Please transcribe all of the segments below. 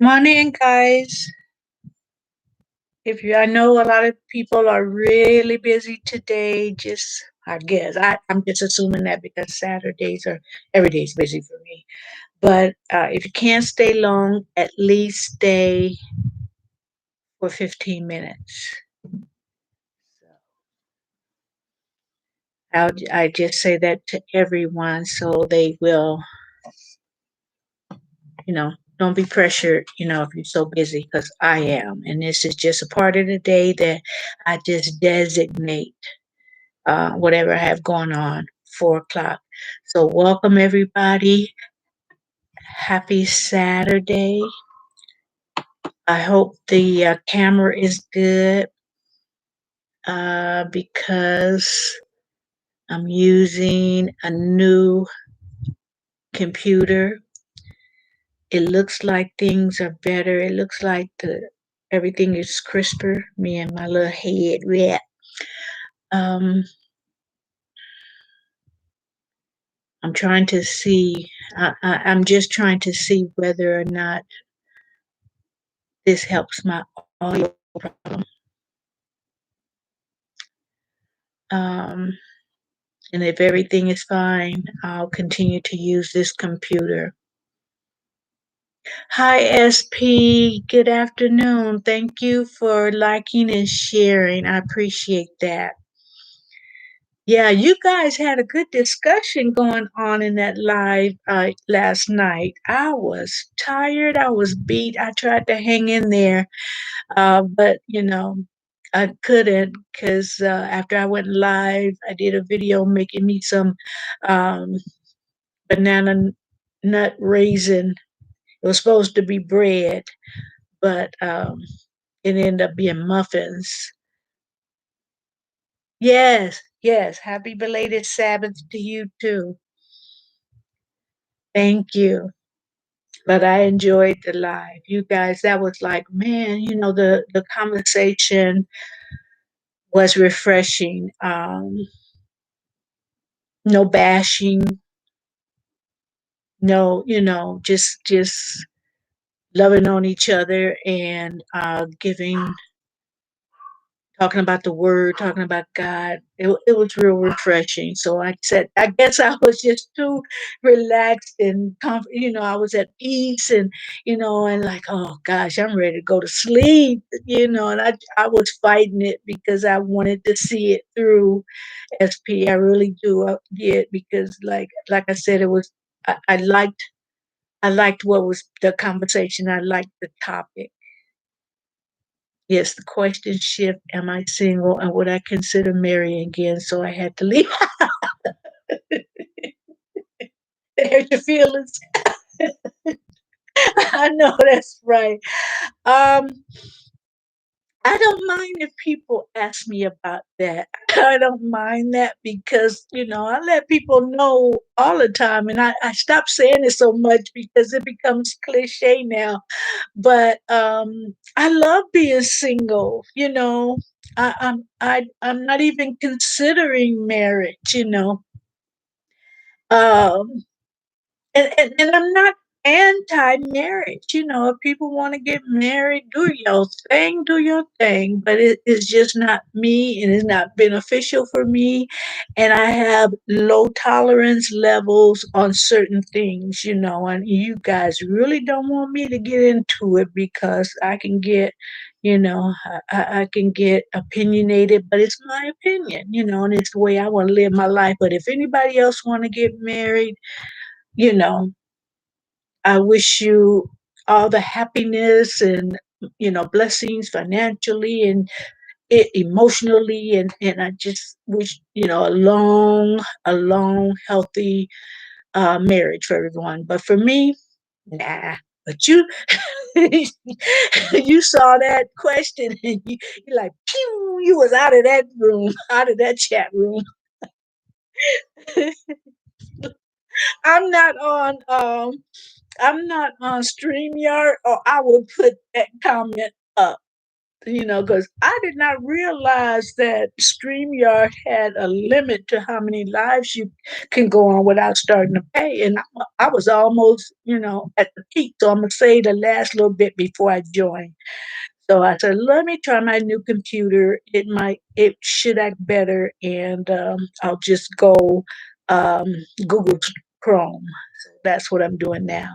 Morning, guys. I know a lot of people are really busy today. I guess I'm just assuming that because Saturdays are every day's busy for me. But if you can't stay long, at least stay for 15 minutes. I just say that to everyone so they will, you know, don't be pressured, if you're so busy, because I am. And this is just a part of the day that I just designate whatever I have going on, 4 o'clock. So, welcome everybody. Happy Saturday. I hope the camera is good because I'm using a new computer. It looks like things are better. It looks like the everything is crisper. Me and my little head, yeah. Um, I'm trying to see. I'm just trying to see whether or not this helps my audio problem. Um, and if everything is fine, I'll continue to use this computer. Hi, SP. Good afternoon. Thank you for liking and sharing. I appreciate that. Yeah, you guys had a good discussion going on in that live last night. I was tired. I was beat. I tried to hang in there, but I couldn't because after I went live, I did a video making me some um, banana nut raisin. It was supposed to be bread, but it ended up being muffins. Yes, yes. Happy belated Sabbath to you too. Thank you. But I enjoyed the live. You guys, that was like, man, the conversation was refreshing. No bashing, no, just loving on each other and giving talking about the word, talking about God. It was real refreshing. So I said, I guess I was just too relaxed and I was at peace and like, oh gosh, I'm ready to go to sleep, and I was fighting it because I wanted to see it through. SP, I really do did because like I said, it was I liked what was the conversation. I liked the topic. Yes, the question shift, am I single and would I consider marrying again? So I had to leave. Hurt your feelings. I know that's right. Um, I don't mind if people ask me about that. I don't mind that because I let people know all the time and I stopped saying it so much because it becomes cliche now. But I love being single. I'm not even considering marriage. Um, and I'm not anti-marriage. If people want to get married, do your thing. But it's just not me, and it's not beneficial for me. And I have low tolerance levels on certain things. And you guys really don't want me to get into it because I can get. I can get opinionated, but it's my opinion, and it's the way I want to live my life. But if anybody else want to get married, you know, I wish you all the happiness and blessings financially and emotionally, and I just wish a long, healthy marriage for everyone. But for me, nah. But you, you saw that question and you like, pew, you was out of that room, out of that chat room. I'm not on I'm not on StreamYard or I will put that comment up. because I did not realize that StreamYard had a limit to how many lives you can go on without starting to pay. And I was almost, at the peak. So I'm going to say the last little bit before I join. So I said, let me try my new computer. It should act better. And I'll just go um, Google Chrome. So that's what I'm doing now.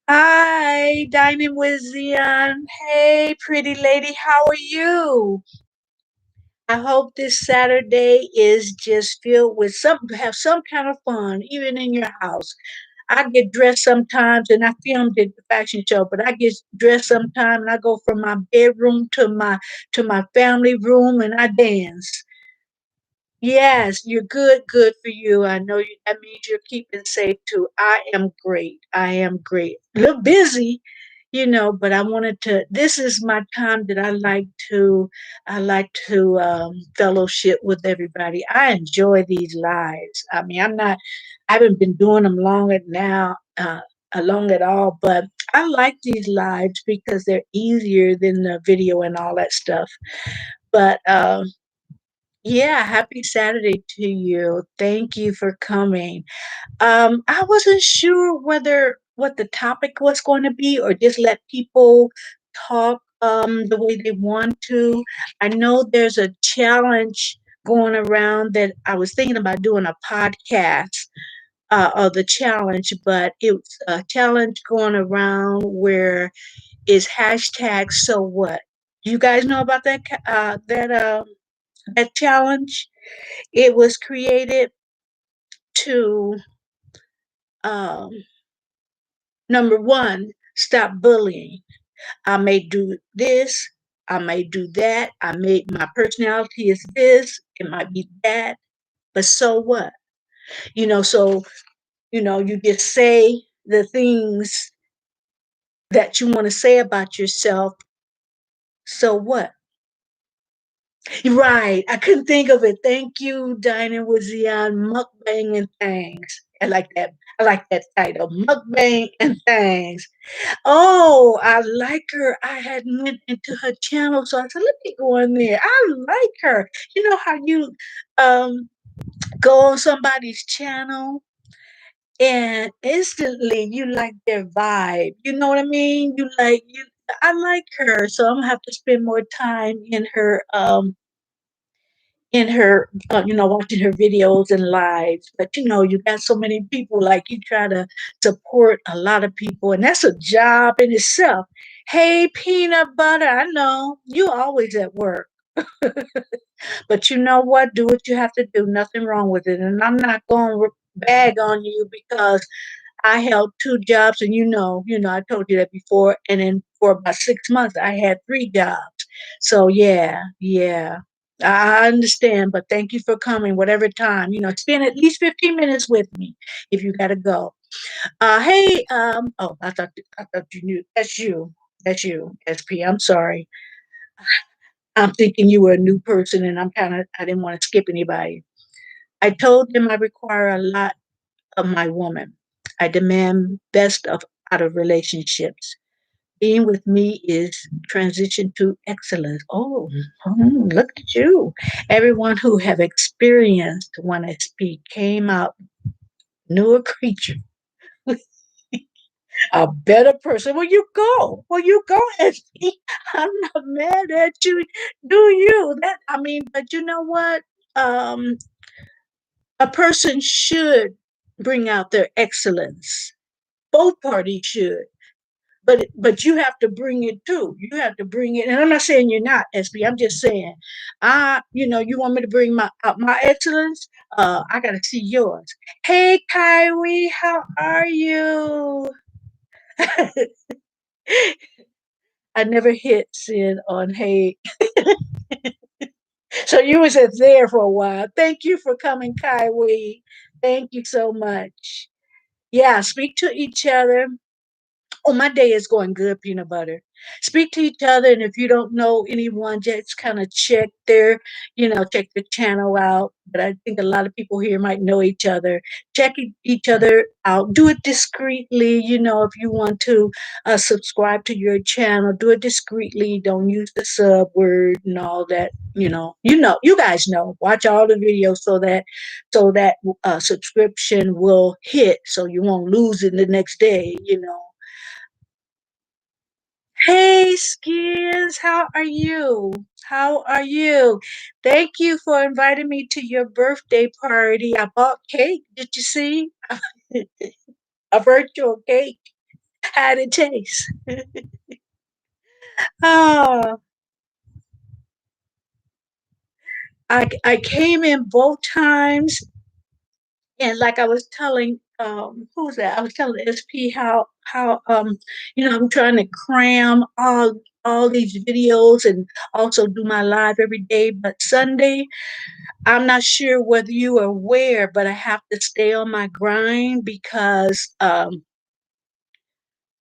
Hi, dining with Zion. Hey, pretty lady, how are you? I hope this Saturday is just filled with have some kind of fun, even in your house. I get dressed sometimes, and I filmed it, the fashion show, but I get dressed sometimes, and I go from my bedroom to my family room, and I dance. Yes, you're good, good for you. I know you, that means you're keeping safe too. I am great. I am great. A little busy, but I wanted to, this is my time that I like to fellowship with everybody. I enjoy these lives. I mean, I haven't been doing them long at all, but I like these lives because they're easier than the video and all that stuff. But, yeah, happy Saturday to you. Thank you for coming. I wasn't sure whether what the topic was going to be or just let people talk the way they want to. I know there's a challenge going around that I was thinking about doing a podcast of the challenge, but it's a challenge going around where is hashtag so what. Do you guys know about that challenge? It was created to um, number one, stop bullying. I may do this, I may do that. My personality is this, it might be that, but so what? So you just say the things that you want to say about yourself. So what? Right. I couldn't think of it. Thank you, Dining with Zion. Mukbang and things. I like that. I like that title. Mukbang and things. Oh, I like her. I had went into her channel, so I said, let me go in there. I like her. You know how you um go on somebody's channel and instantly you like their vibe. You know what I mean? I like her. So I'm gonna have to spend more time in her watching her videos and lives. But you got so many people, like you try to support a lot of people, and that's a job in itself. Hey, peanut butter, I know you always at work, but you know what? Do what you have to do. Nothing wrong with it. And I'm not going to bag on you because I held two jobs, and I told you that before. And then for about 6 months, I had three jobs. So yeah, yeah, I understand. But thank you for coming, whatever time. Spend at least 15 minutes with me if you gotta go. Hey, oh, I thought you knew. That's you, SP. I'm sorry. I'm thinking you were a new person, and I didn't want to skip anybody. I told them I require a lot of my woman. I demand best of out of relationships. Being with me is transition to excellence. Oh, look at you. Everyone who have experienced when I speak came out newer creature, a better person. Well, you go. Well, you go, SP. I'm not mad at you. Do you? But you know what? Um, a person should bring out their excellence. Both parties should. But you have to bring it too. You have to bring it, and I'm not saying you're not, SB. I'm just saying, you want me to bring my excellence. I gotta see yours. Hey, Kyrie, how are you? I never hit send on hey, so you was at there for a while. Thank you for coming, Kyrie. Thank you so much. Yeah, speak to each other. Oh, my day is going good, peanut butter. Speak to each other, and if you don't know anyone, just kind of check check the channel out. But I think a lot of people here might know each other. Check each other out. Do it discreetly. If you want to subscribe to your channel, do it discreetly. Don't use the sub word and all that. You guys know. Watch all the videos so that subscription will hit, so you won't lose it the next day. Hey, Skins, how are you? How are you? Thank you for inviting me to your birthday party. I bought cake. Did you see? A virtual cake. How did it taste? Oh, I came in both times, and like I was telling who was that? I was telling SP how I'm trying to cram all these videos and also do my live every day, but Sunday I'm not sure whether you are aware, but I have to stay on my grind because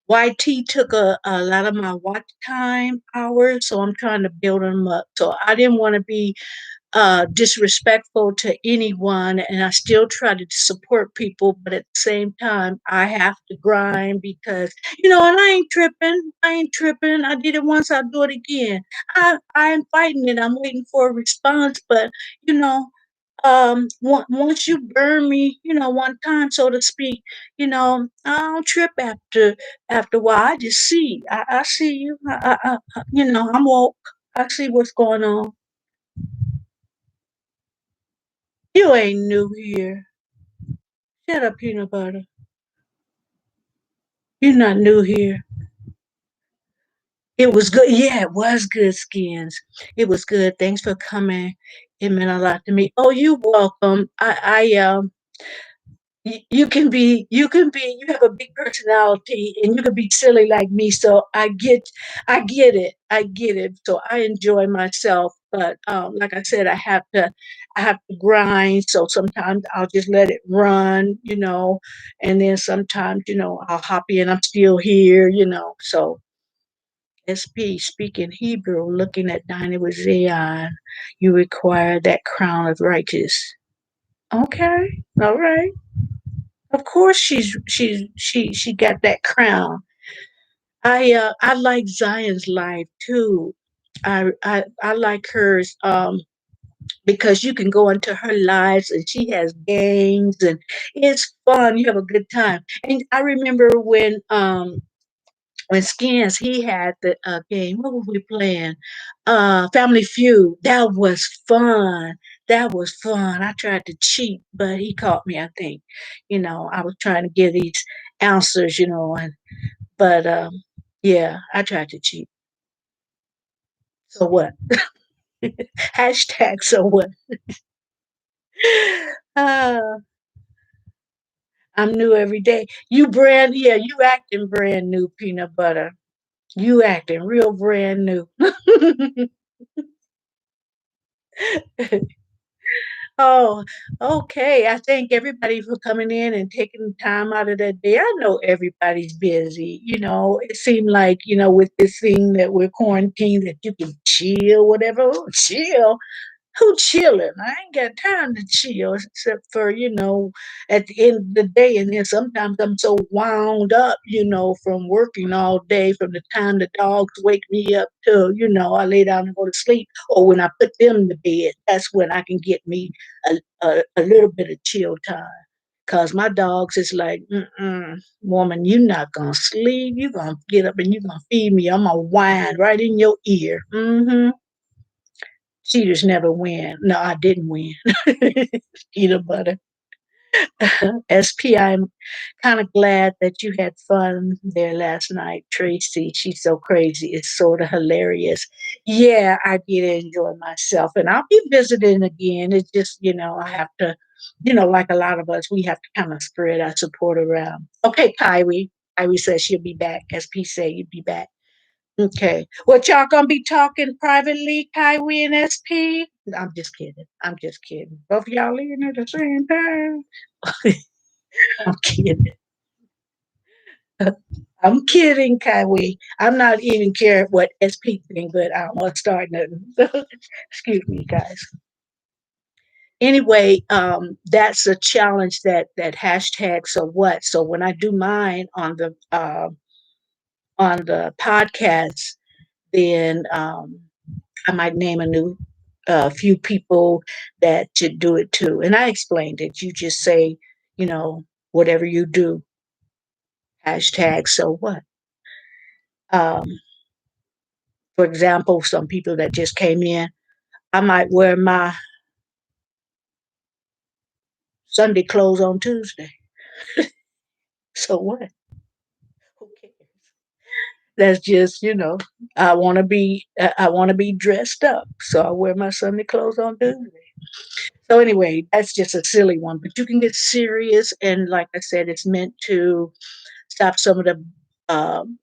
YT took a lot of my watch time hours, so I'm trying to build them up. So I didn't want to be disrespectful to anyone, and I still try to support people, but at the same time, I have to grind because and I ain't tripping. I ain't tripping. I did it once, I'll do it again. I'm fighting it. I'm waiting for a response, but you know, once you burn me, one time, so to speak, I don't trip after a while. I just see. I see you. I'm woke. I see what's going on. You ain't new here. Shut up, peanut butter. You're not new here. It was good. Yeah, it was good, Skins. It was good. Thanks for coming. It meant a lot to me. Oh, you welcome. You have a big personality and you can be silly like me. So I get it. So I enjoy myself. But like I said, I have to grind. So sometimes I'll just let it run. And then sometimes I'll hop in. I'm still here. So SP speaking Hebrew, looking at dining with Zion, you require that crown of righteous. Okay, all right. Of course, she got that crown. I like Zion's life too. I like hers because you can go into her lives and she has games and it's fun. You have a good time. And I remember when Skins he had the game. What were we playing? Family Feud. That was fun. That was fun. I tried to cheat, but he caught me. I think. I was trying to give these answers. But yeah, I tried to cheat. So what? Hashtag so what? Uh, I'm new every day. You acting brand new, peanut butter. You acting real brand new. Oh, okay. I thank everybody for coming in and taking time out of their day. I know everybody's busy. It seemed like with this thing that we're quarantined, that you can chill, whatever. Oh, chill. Who chilling? I ain't got time to chill except for at the end of the day. And then sometimes I'm so wound up from working all day, from the time the dogs wake me up till I lay down and go to sleep, or when I put them to bed. That's when I can get me a little bit of chill time. Cause my dogs is like, woman, you not gonna sleep. You gonna get up and you gonna feed me. I'm gonna whine right in your ear. Cheaters never win. No, I didn't win. Peanut butter. SP, I'm kind of glad that you had fun there last night, Tracy. She's so crazy. It's sort of hilarious. Yeah, I did enjoy myself, and I'll be visiting again. It's just I have to like a lot of us, we have to kind of spread our support around. Okay, Kyrie. Kyrie says she'll be back. SP said you'd be back. Okay. What y'all gonna be talking privately, Kyrie and SP? I'm just kidding. I'm just kidding. Both of y'all in at the same time. I'm kidding. I'm kidding, Kylie. I'm not even care what SP think, but I don't want to start nothing. Excuse me, guys. Anyway, that's a challenge that hashtag so what. So when I do mine on the podcast, then I might name a new few people that should do it too. And I explained it. You just say, you know, whatever you do, hashtag so what. Um, for example, some people that just came in, I might wear my Sunday clothes on Tuesday. So what? Who cares? That's just, I want to be dressed up. So I wear my Sunday clothes on Tuesday. So anyway, that's just a silly one, but you can get serious. And like I said, it's meant to stop some of the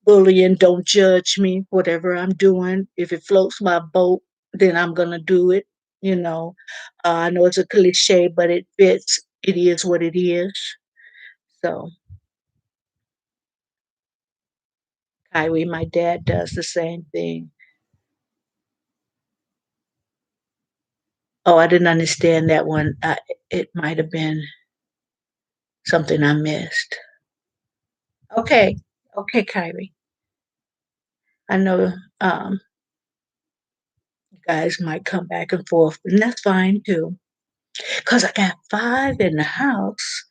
bullying. Don't judge me, whatever I'm doing. If it floats my boat, then I'm going to do it. You know, I know it's a cliche, but it fits. It is what it is. So, Kyrie, my dad does the same thing. Oh, I didn't understand that one. It might have been something I missed. Okay. Okay, Kyrie. I know you guys might come back and forth, and that's fine too. Because I got five in the house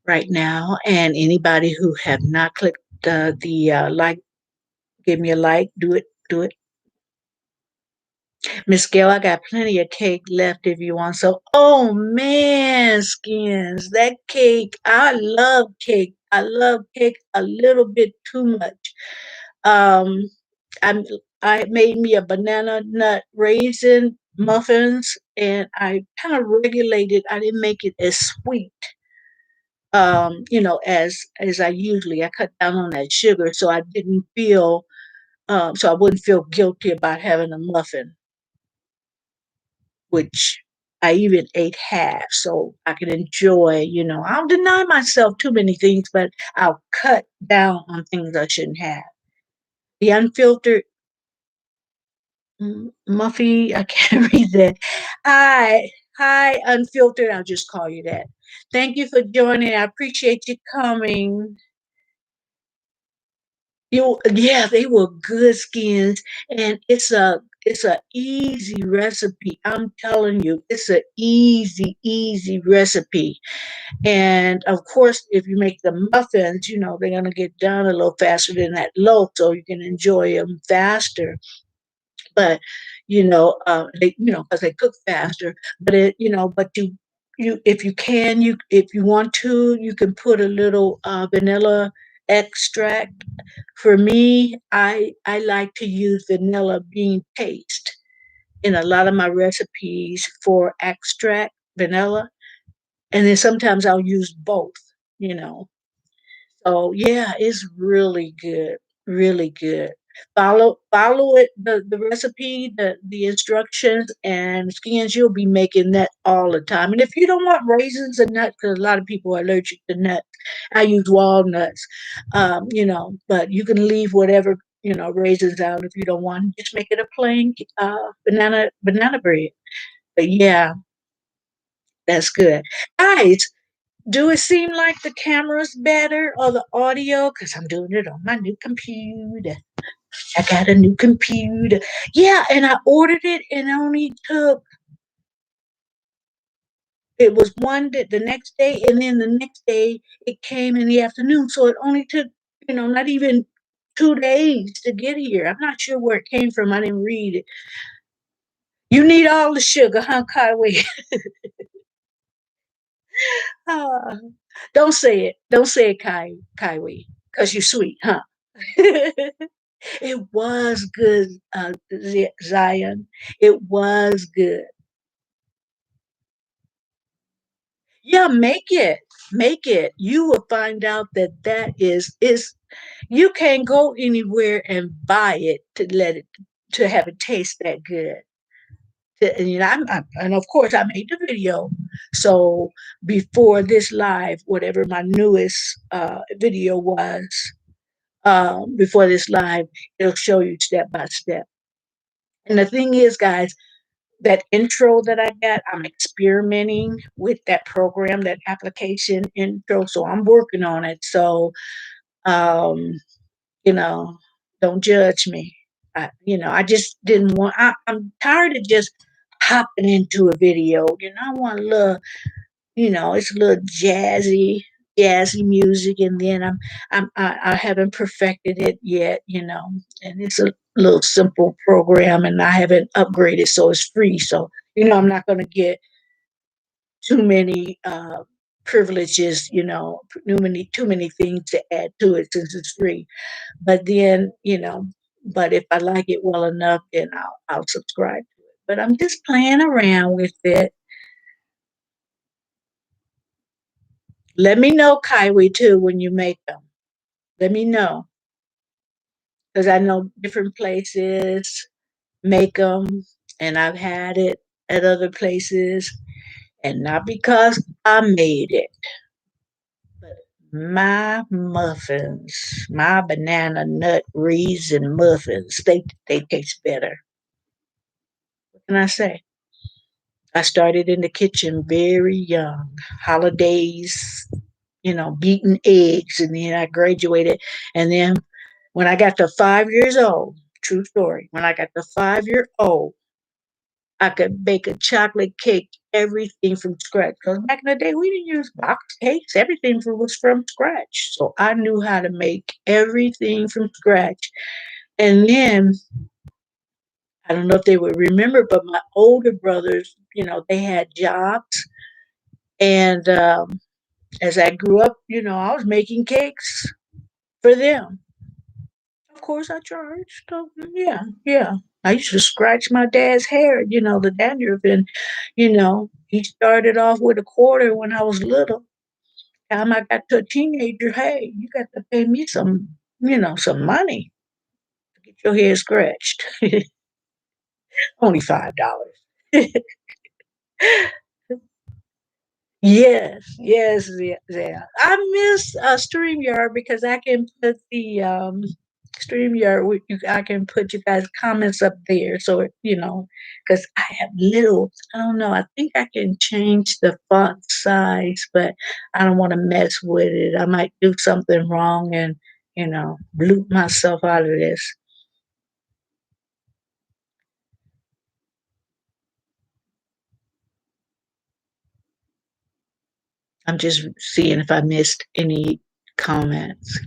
right now, and anybody who have not clicked the like, give me a like, do it. Miss Gail, I got plenty of cake left if you want. So, oh man, Skins, that cake, I love cake. I love cake a little bit too much. Um, I'm, I made me a banana nut raisin muffins, and I kind of regulated. I didn't make it as sweet, as I usually. I cut down on that sugar, so I didn't feel, so I wouldn't feel guilty about having a muffin, which I even ate half, so I could enjoy. I'll deny myself too many things, but I'll cut down on things I shouldn't have. The unfiltered Muffy, I can't read that. Hi, hi, unfiltered. I'll just call you that. Thank you for joining. I appreciate you coming. Yeah, they were good skins, and it's a easy recipe. I'm telling you, it's a easy recipe. And of course, if you make the muffins, they're gonna get done a little faster than that loaf, so you can enjoy them faster. But because they cook faster. But if you can, if you want to, you can put a little vanilla extract. For me, I like to use vanilla bean paste in a lot of my recipes for extract vanilla, and then sometimes I'll use both. You know, so yeah, it's really good, really good. Follow it, the recipe, the instructions, and skins. You'll be making that all the time. And if you don't want raisins and nuts, because a lot of people are allergic to nuts, I use walnuts. But you can leave whatever raisins out if you don't want. Just make it a plain banana bread. But yeah, that's good, guys. Do it seem like the camera's better or the audio? Because I'm doing it on my new computer. I got a new computer. Yeah, and I ordered it and only took, it was one day, the next day, and then the next day it came in the afternoon. So it only took, not even 2 days to get here. I'm not sure where it came from. I didn't read it. You need all the sugar, huh, Kaiway? Ah, don't say it. Don't say it, Kaiway, because you're sweet, huh? It was good, Zion. It was good. Yeah, make it. Make it. You will find out that is you can't go anywhere and buy it to have it taste that good. And of course I made the video. So before this live, whatever my newest video was, before this live, it'll show you step by step. And the thing is, guys, that intro that I got, I'm experimenting with that program, that application intro. So I'm working on it. So, um, you know, don't judge me. I just didn't want, I'm tired of just hopping into a video. I want a little, it's a little jazzy music, and then I haven't perfected it yet, and it's a little simple program, and I haven't upgraded, so it's free. So I'm not going to get too many privileges, too many things to add to it since it's free. But then, but if I like it well enough, then I'll subscribe to it. But I'm just playing around with it. Let me know, Kaiwi, too, when you make them. Let me know, because I know different places make them, and I've had it at other places, and not because I made it, but my muffins, my banana nut raisin muffins, they taste better. What can I say? I started in the kitchen very young, holidays, beating eggs, and then I graduated, and then when I got to 5 years old, true story, when I got to 5 year old, I could bake a chocolate cake, everything from scratch. Because back in the day, we didn't use box cakes. Everything was from scratch. So I knew how to make everything from scratch. And then, I don't know if they would remember, but my older brothers, they had jobs. And as I grew up, I was making cakes for them. Of course, I charged. So, yeah, yeah. I used to scratch my dad's hair, the dandruff, and he started off with a quarter when I was little. Time I got to a teenager, hey, you got to pay me some money to get your hair scratched. Only $5. Yes, yes, yeah, yeah. I miss StreamYard because I can put the StreamYard. I can put you guys' comments up there, so because I have little. I don't know. I think I can change the font size, but I don't want to mess with it. I might do something wrong and loop myself out of this. I'm just seeing if I missed any comments.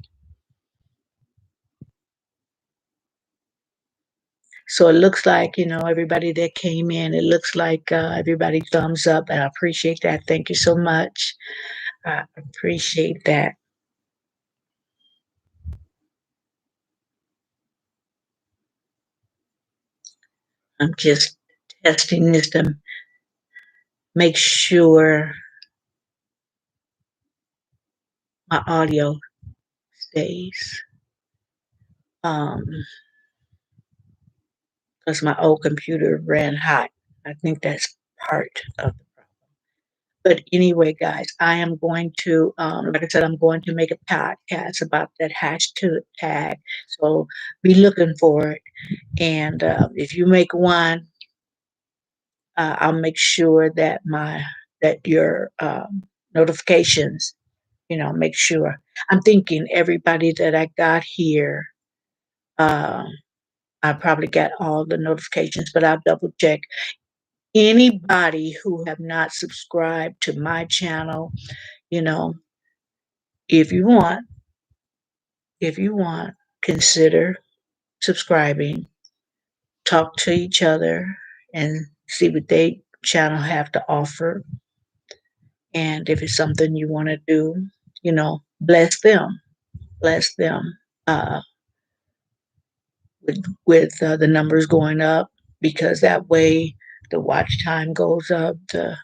So it looks like, everybody that came in, it looks like everybody thumbs up, and I appreciate that. Thank you so much. I appreciate that. I'm just testing this to make sure my audio stays. Um, because my old computer ran hot. I think that's part of the problem. But anyway, guys, I am going to, like I said, I'm going to make a podcast about that hashtag. So be looking for it. And if you make one, I'll make sure that your notifications, make sure. I'm thinking everybody that I got here, uh, I probably got all the notifications, but I'll double check. Anybody who have not subscribed to my channel, you know, if you want, if you want, consider subscribing, talk to each other, and see what they channel have to offer. And if it's something you want to do, bless them, bless them with the numbers going up, because that way the watch time goes up, the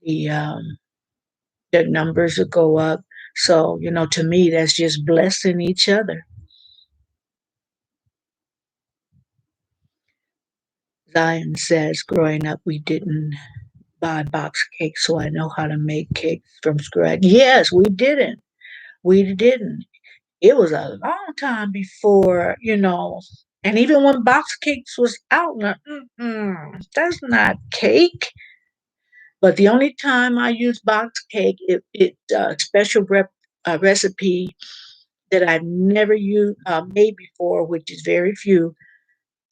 the numbers will go up. So to me, that's just blessing each other. Zion says, growing up, we didn't buy box cakes, so I know how to make cakes from scratch. Yes, we didn't. We didn't. It was a long time before, and even when box cakes was out, like, that's not cake. But the only time I use box cake, it special recipe that I've never used made before, which is very few,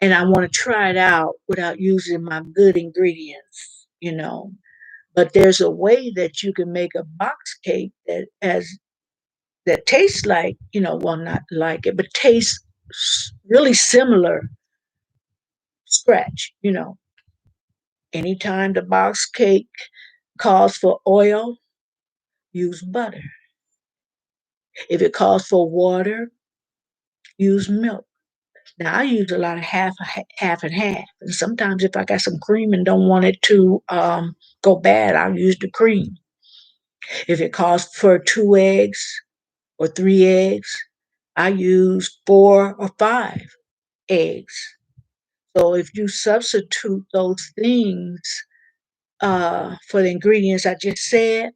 and I want to try it out without using my good ingredients. But there's a way that you can make a box cake that tastes like, well, not like it, but tastes really similar scratch. Anytime the box cake calls for oil, use butter. If it calls for water, use milk. Now I use a lot of half and half. And sometimes if I got some cream and don't want it to go bad, I'll use the cream. If it calls for 2 eggs or 3 eggs, I use 4 or 5 eggs. So if you substitute those things for the ingredients I just said,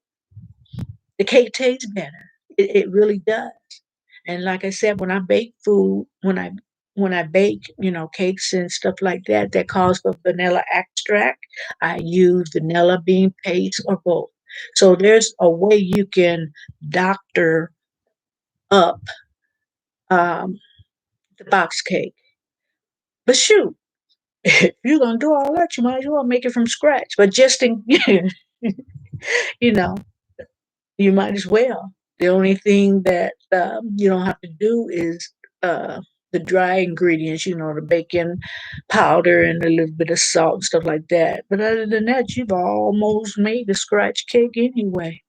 the cake tastes better. It really does. And like I said, when I bake food, when I bake, cakes and stuff like that, that calls for vanilla extract, I use vanilla bean paste or both. So there's a way you can doctor up um, the box cake. But shoot, if you're gonna do all that, you might as well make it from scratch. But just in, you know, you might as well. The only thing that you don't have to do is the dry ingredients, the baking powder and a little bit of salt and stuff like that. But other than that, you've almost made the scratch cake anyway.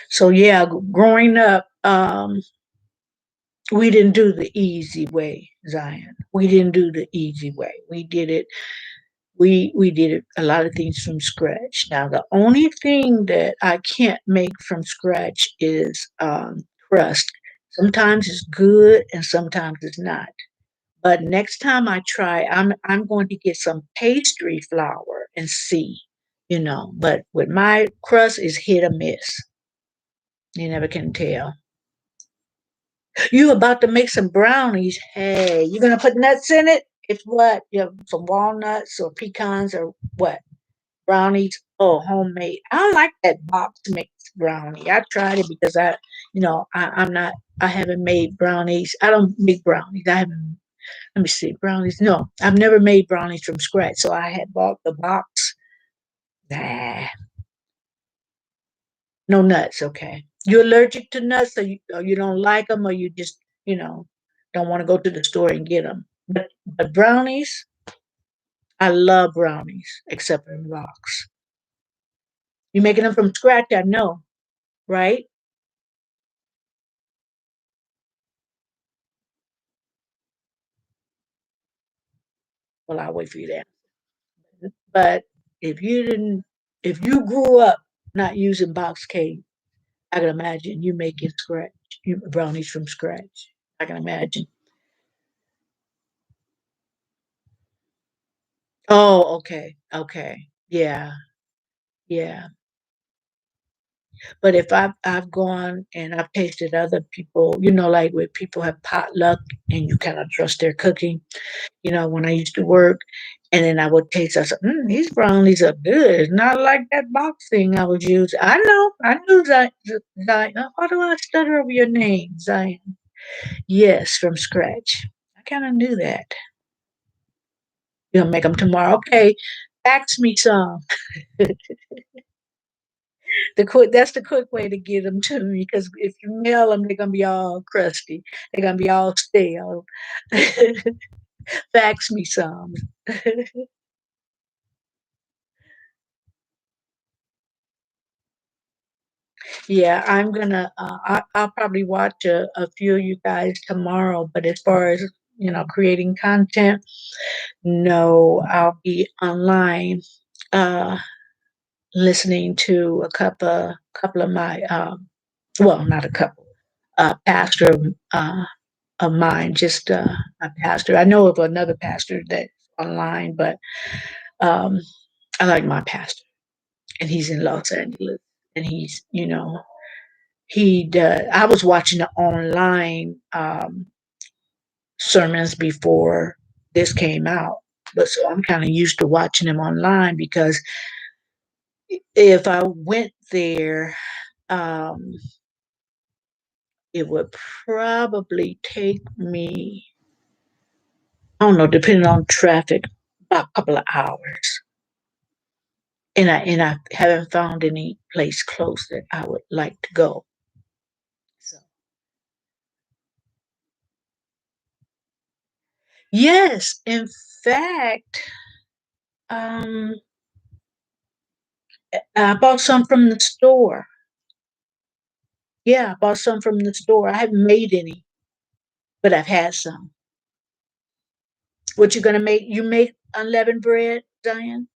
So yeah, growing up, we didn't do the easy way, Zion. We didn't do the easy way. We did a lot of things from scratch. Now the only thing that I can't make from scratch is crust. Sometimes it's good and sometimes it's not. But next time I try, I'm going to get some pastry flour and see. But with my crust is hit or miss. You never can tell. You about to make some brownies? Hey, you gonna put nuts in it? It's what? Some walnuts or pecans or what? Brownies. Oh, homemade. I don't like that box mix brownie. I tried it because I'm not. I haven't made brownies. I don't make brownies. I haven't. Let me see, brownies. No, I've never made brownies from scratch. So I had bought the box. Nah, no nuts. Okay. You allergic to nuts, or you don't like them, or you just don't want to go to the store and get them. But brownies, I love brownies, except in the box. You making them from scratch? I know, right? Well, I'll wait for you there. But if you didn't, if you grew up not using box cake, I can imagine you making brownies from scratch. I can imagine. Oh, okay, okay, yeah, yeah. But if I've gone and I've tasted other people, like where people have potluck and you kind of trust their cooking. When I used to work, and then I would taste. I said, "These brownies are good. It's not like that box thing I was using." I know, I knew that. Zion. Why do I stutter over your name, Zion? Yes, from scratch. I kind of knew that. You'll make them tomorrow. Okay, fax me some. That's the quick way to get them to me because if you mail them, they're gonna be all crusty. They're gonna be all stale. Fax me some. Yeah, I'm gonna. I'll probably watch a few of you guys tomorrow. But as far as creating content, no, I'll be online, uh, listening to a couple of my well, not a couple, pastor. of mine, just a pastor. I know of another pastor that's online, but um, I like my pastor, and he's in Los Angeles, and he's, he does. I was watching the online sermons before this came out, but so I'm kind of used to watching them online because if I went there, um, it would probably take me, I don't know, depending on traffic, about a couple of hours. And I haven't found any place close that I would like to go. So yes, in fact, um, I bought some from the store. Yeah, I bought some from the store. I haven't made any, but I've had some. What you gonna make? You make unleavened bread, Diane?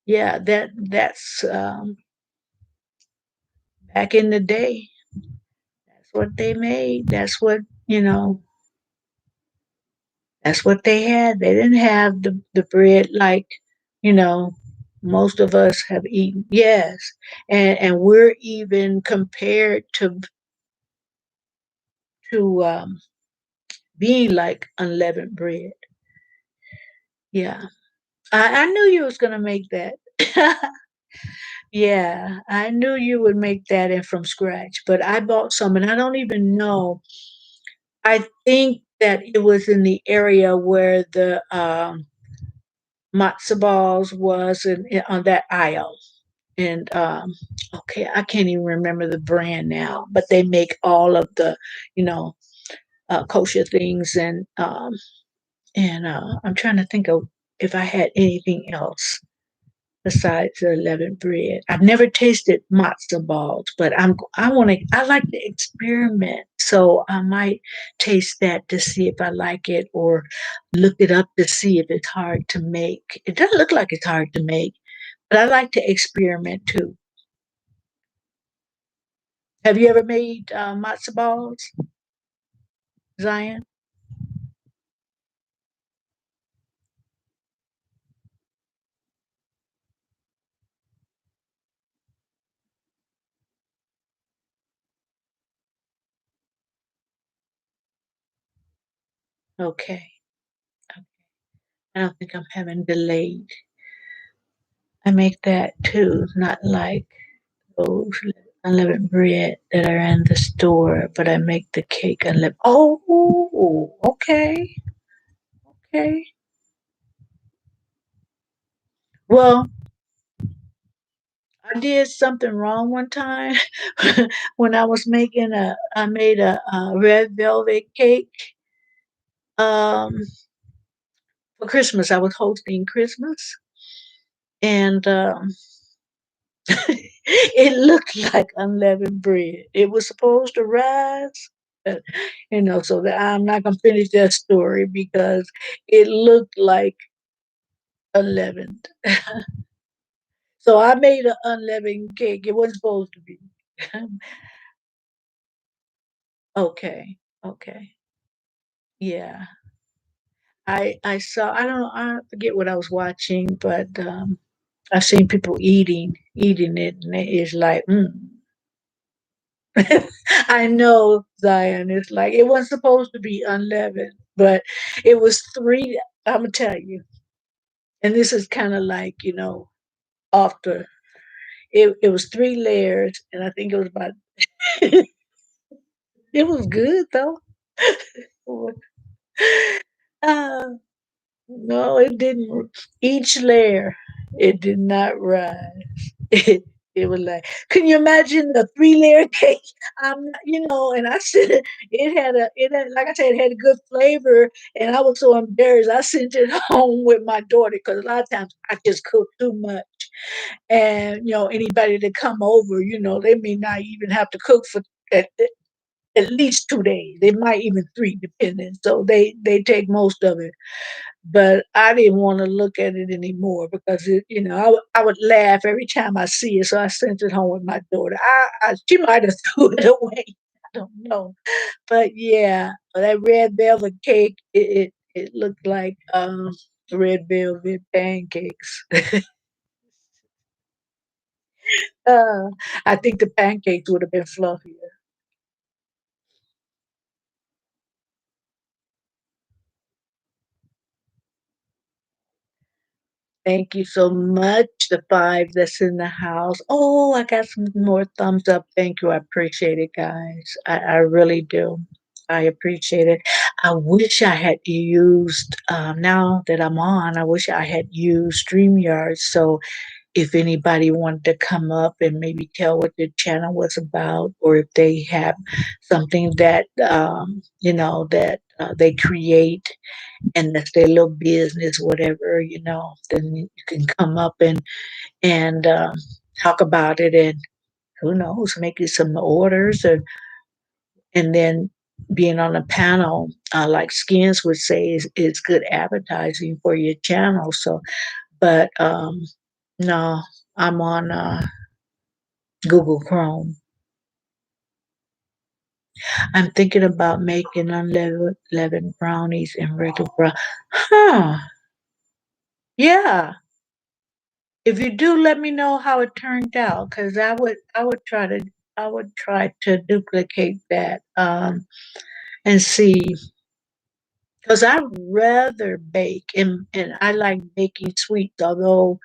Yeah, that's back in the day. That's what they made. That's what you know. That's what they had. They didn't have the bread like, you know, most of us have eaten. Yes. And we're even compared to being like unleavened bread. Yeah. I knew you was gonna make that. Yeah, I knew you would make that in from scratch, but I bought some and I don't even know. I think that it was in the area where the matzo balls was on that aisle. And okay, I can't even remember the brand now, but they make all of the, you know, kosher things, and I'm trying to think of if I had anything else besides the leavened bread. I've never tasted matzo balls, but I like to experiment, so I might taste that to see if I like it, or look it up to see if it's hard to make. It doesn't look like it's hard to make, but I like to experiment too. Have you ever made matzo balls, Zion? Okay. I don't think I'm having delayed. I make that too, not like those unleavened bread that are in the store, but I make the cake unleavened. Oh, okay, okay. Well, I did something wrong one time when I made a red velvet cake um, for Christmas. I was hosting Christmas, and it looked like unleavened bread. It was supposed to rise, uh, so that I'm not gonna finish that story because it looked like unleavened. So I made an unleavened cake. It wasn't supposed to be. Okay, okay, yeah. I saw. I don't know. I forget what I was watching, but I've seen people eating it, and it's like, I know, Zion. It's like it wasn't supposed to be unleavened, but it was three. I'm gonna tell you, and this is kind of like after it was three layers, and I think it was about. It was good though. uh, no, it didn't. Each layer, it did not rise. It was like, can you imagine the three-layer cake? And I said like I said, it had a good flavor, and I was so embarrassed. I sent it home with my daughter because a lot of times I just cook too much, and anybody that come over, they may not even have to cook for at, at least 2 days. They might even three, depending. So they take most of it, but I didn't want to look at it anymore because I would laugh every time I see it. So I sent it home with my daughter. She might have threw it away. don't know. But yeah, that red velvet cake, it looked like red velvet pancakes. uh, I think the pancakes would have been fluffier. Thank you so much. The five that's in the house. Oh, I got some more thumbs up. Thank you. I appreciate it, guys. I really do. I appreciate it. I wish I had used, now that I'm on, I wish I had used StreamYard. So if anybody wanted to come up and maybe tell what the channel was about, or if they have something that, that they create and that's their little business, whatever, then you can come up and talk about it, and who knows, make you some orders, and then being on a panel, like Skins would say, is good advertising for your channel. So, but no, I'm on Google Chrome. I'm thinking about making unleavened brownies and regular brown. Huh? Yeah. If you do, let me know how it turned out, because I would try to duplicate that, and see, because I rather bake, and I like baking sweets, although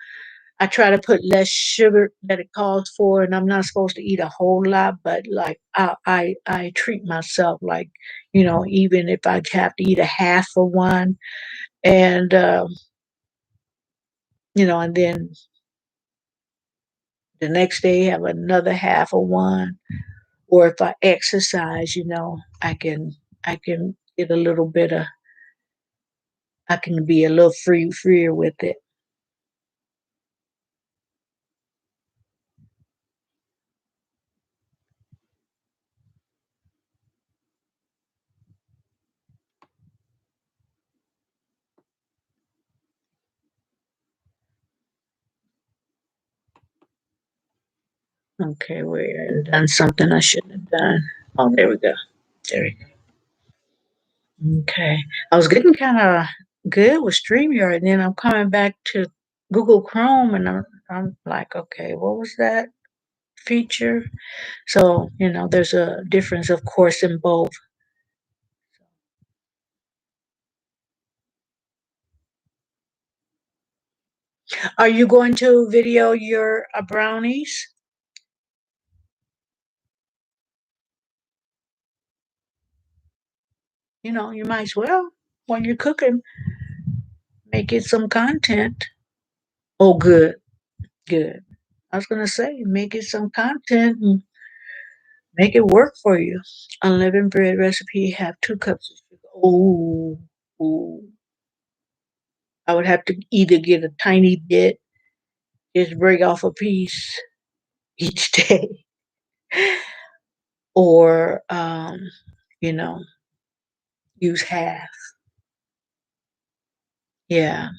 I try to put less sugar that it calls for, and I'm not supposed to eat a whole lot, but like I treat myself, like, even if I have to eat a half of one, and and then the next day have another half of one. Or if I exercise, I can get a little bit of, I can be a little freer with it. Okay, we're done something I shouldn't have done. Oh, there we go. There we go. Okay. I was getting kind of good with StreamYard, and then I'm coming back to Google Chrome, and I'm like, okay, what was that feature? So, there's a difference, of course, in both. Are you going to video your brownies? You might as well, when you're cooking, make it some content. Oh, good, good. I was gonna say, make it some content and make it work for you. Unleavened bread recipe, have 2 cups of sugar. Oh, ooh. I would have to either get a tiny bit, just break off a piece each day, or you know, use half. Yeah.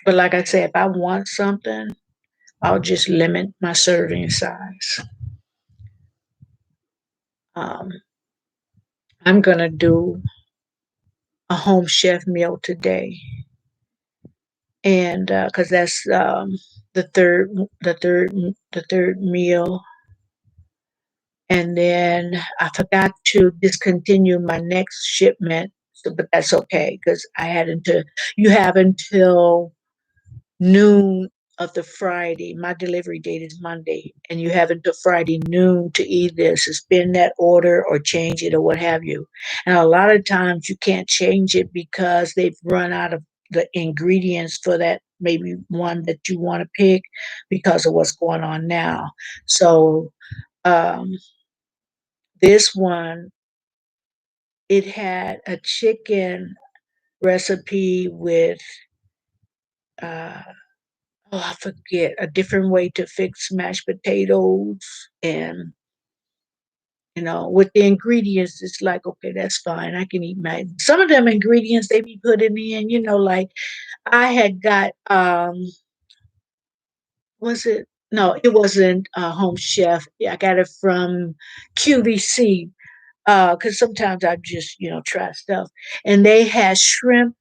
But like I said, if I want something, I'll just limit my serving size. Um, I'm gonna do a home chef meal today, and because that's the third, the third, the third meal, and then I forgot to discontinue my next shipment, but that's okay because I had until you have until noon of the Friday. My delivery date is Monday, and you have until Friday noon to either suspend that order or change it or what have you. And a lot of times you can't change it because they've run out of the ingredients for that maybe one that you want to pick because of what's going on now. So um, this one, it had a chicken recipe with uh, oh, I forget, a different way to fix mashed potatoes. And, with the ingredients, it's like, okay, that's fine. I can eat my, some of them ingredients they be putting in, like I had got, was it? No, it wasn't Home Chef. Yeah, I got it from QVC. Because sometimes I just try stuff, and they had shrimp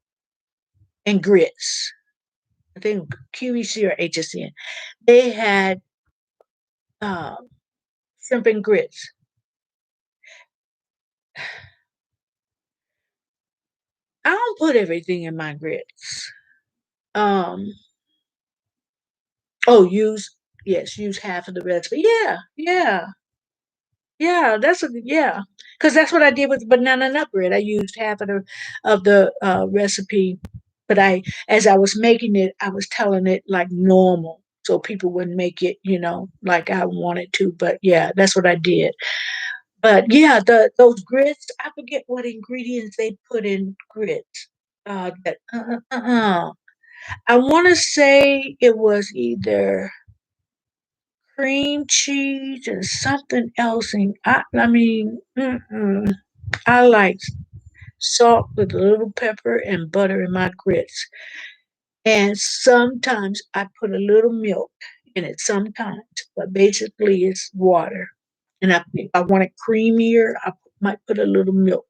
and grits. I think QVC or HSN. They had uh, shrimp and grits. I don't put everything in my grits. Um, oh, use half of the recipe. Yeah, yeah, yeah. Because that's what I did with banana nut bread. I used half of the recipe, but as I was making it, I was telling it like normal, so people wouldn't make it, like I wanted to. But yeah, that's what I did. But yeah, those grits, I forget what ingredients they put in grits. I want to say it was either cream cheese and something else. And I mean, I like salt with a little pepper and butter in my grits. And sometimes I put a little milk in it, sometimes, but basically it's water. And if I want it creamier, I might put a little milk.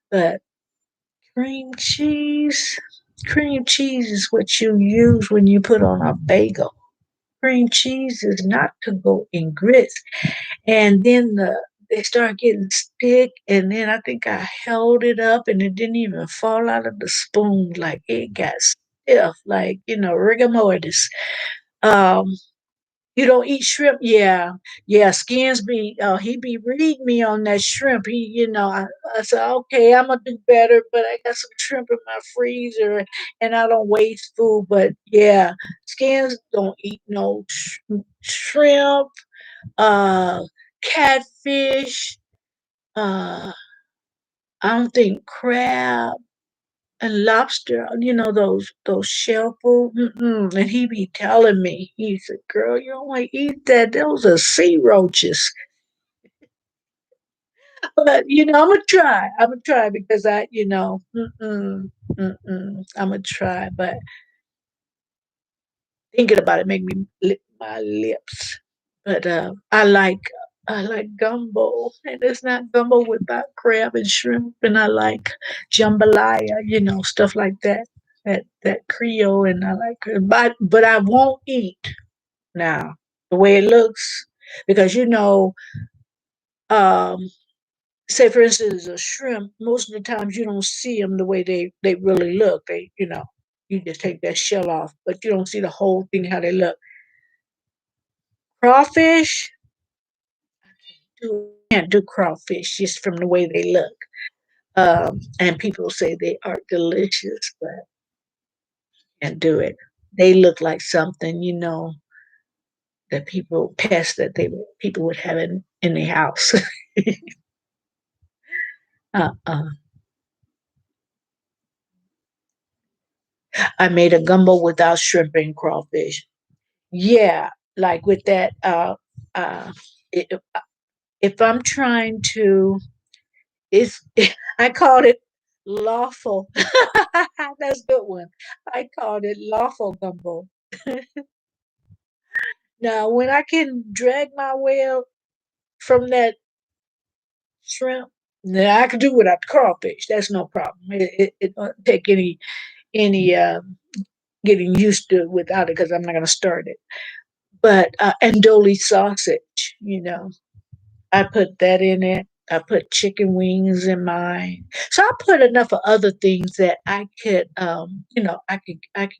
But cream cheese, cream cheese is what you use when you put on a bagel. Cream cheese is not to go in grits. And then they start getting stick, and then I think I held it up, and it didn't even fall out of the spoon. Like it got stiff, like rigor mortis. Um, you don't eat shrimp? Yeah, yeah. Skins be he be reading me on that shrimp. I said, okay, I'm gonna do better, but I got some shrimp in my freezer, and I don't waste food. But yeah, Skins don't eat no shrimp, uh, catfish. Uh, I don't think crab and lobster, those shellful. And he be telling me, he said, "Girl, you don't want to eat that. Those are sea roaches." But I'm gonna try. I'm gonna try because I'm gonna try. But thinking about it make me lick my lips. But I like gumbo, and it's not gumbo without crab and shrimp, and I like jambalaya, stuff like that. That Creole, and I like it, but I won't eat now the way it looks because um, say for instance a shrimp. Most of the times you don't see them the way they really look. You just take that shell off, but you don't see the whole thing how they look. Crawfish, can't do crawfish just from the way they look. And people say they are delicious, but can't do it. They look like something, that pests that people would have in their house. uh-uh. I made a gumbo without shrimp and crawfish. Yeah, like with that. Uh, if, if I'm trying to, it's I called it lawful. That's a good one. I called it lawful gumbo. Now, when I can drag my way out from that shrimp, now I can do without the crawfish. That's no problem. It don't take any getting used to without it because I'm not going to start it. But andouille sausage, I put that in it. I put chicken wings in mine. So I put enough of other things that I could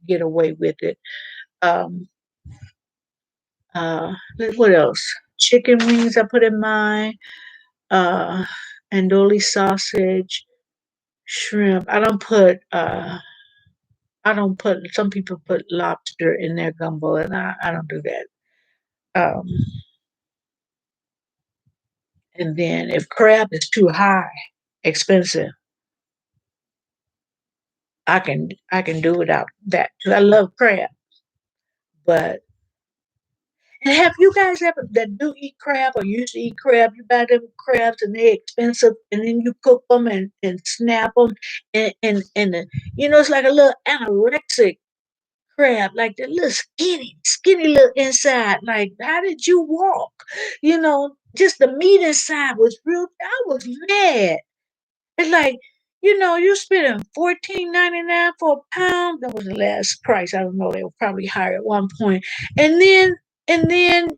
get away with it. Um, uh, what else? Chicken wings I put in mine. Uh, andouille sausage, shrimp. I don't put. Some people put lobster in their gumbo, and I don't do that. Um, and then if crab is too high, expensive, I can do without that. 'Cause I love crab. But and have you guys ever that do eat crab or used to eat crab? You buy them crabs and they're expensive, and then you cook them and snap them, and it's like a little anorexic crab, like the little skinny little inside. Like, how did you walk? Just the meat inside was real. I was mad. It's like, you're spending 14.99 for a pound. That was the last price. I don't know. They were probably higher at one point. And then, and then,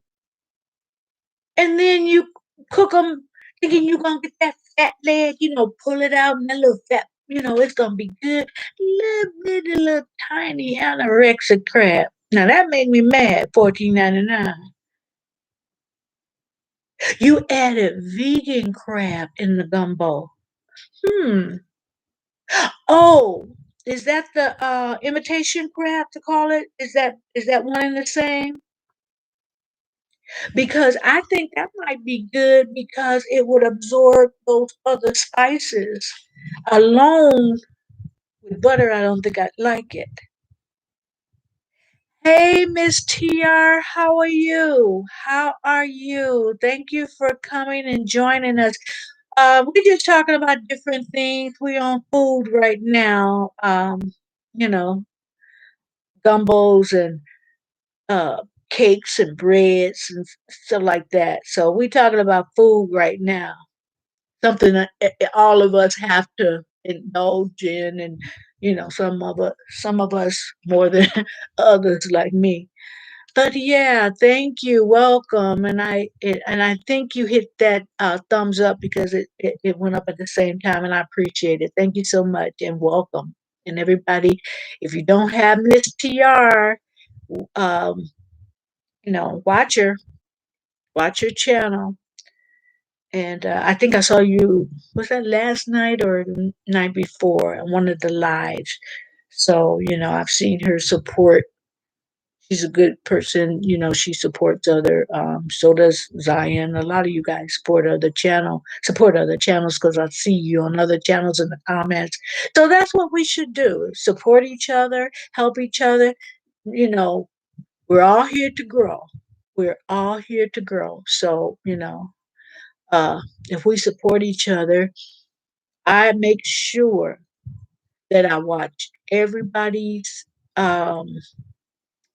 and then you cook them, thinking you're gonna get that fat leg. Pull it out and that little fat. It's gonna be good. Little bitty, little tiny anorexic crab. Now that made me mad. 14.99. You added vegan crab in the gumbo. Hmm. Oh, is that the imitation crab to call it? Is that one and the same? Because I think that might be good because it would absorb those other spices. Alone with butter, I don't think I'd like it. Hey, Miss TR, how are you? How are you? Thank you for coming and joining us. We're just talking about different things. We're on food right now. You know, gumbos and uh, cakes and breads and stuff like that. So we're talking about food right now. Something that all of us have to indulge in, and some of us more than others, like me. But yeah, thank you, welcome, and I think you hit that thumbs up because it went up at the same time, and I appreciate it. Thank you so much, and welcome, and everybody. If you don't have Miss TR, um, watch your channel. And I think I saw you, was that last night or the night before, on one of the lives. So, I've seen her support. She's a good person. She supports other, so does Zion. A lot of you guys support other channels because I see you on other channels in the comments. So that's what we should do: support each other, help each other. You know, we're all here to grow. We're all here to grow. So, uh, if we support each other, I make sure that I watch everybody's um,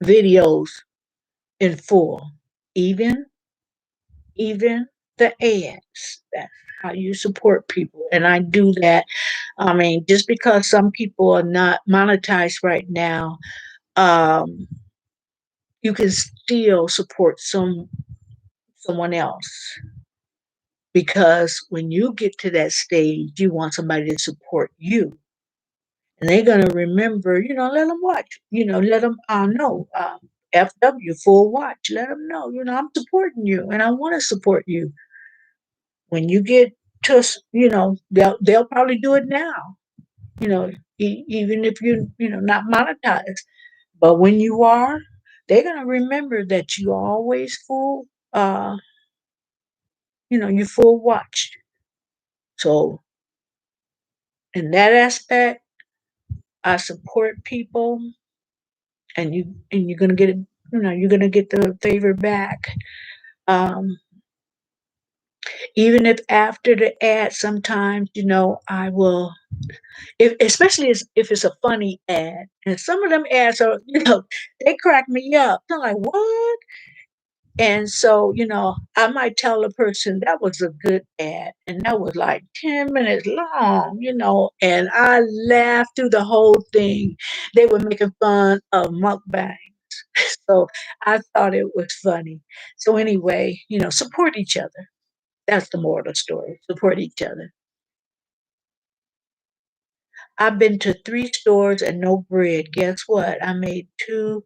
videos in full, even even the ads. That's how you support people, and I do that. I mean, just because some people are not monetized right now, um, you can still support someone else, because when you get to that stage, you want somebody to support you. And they're going to remember, let them watch, let them know, FW, full watch, let them know, I'm supporting you and I want to support you. When you get to, they'll probably do it now, you know, even if not monetized. But when you are, they're going to remember that you always you full watched. So in that aspect, I support people, and you're gonna get it. You're gonna get the favor back. Um, Even if after the ad, sometimes I will, especially if it's a funny ad, and some of them ads are, they crack me up. I'm like, what? And so, I might tell a person that was a good ad, and that was like 10 minutes long, and I laughed through the whole thing. They were making fun of mukbang. So I thought it was funny. So anyway, support each other. That's the moral of the story. Support each other. I've been to 3 stores and no bread. Guess what? I made two.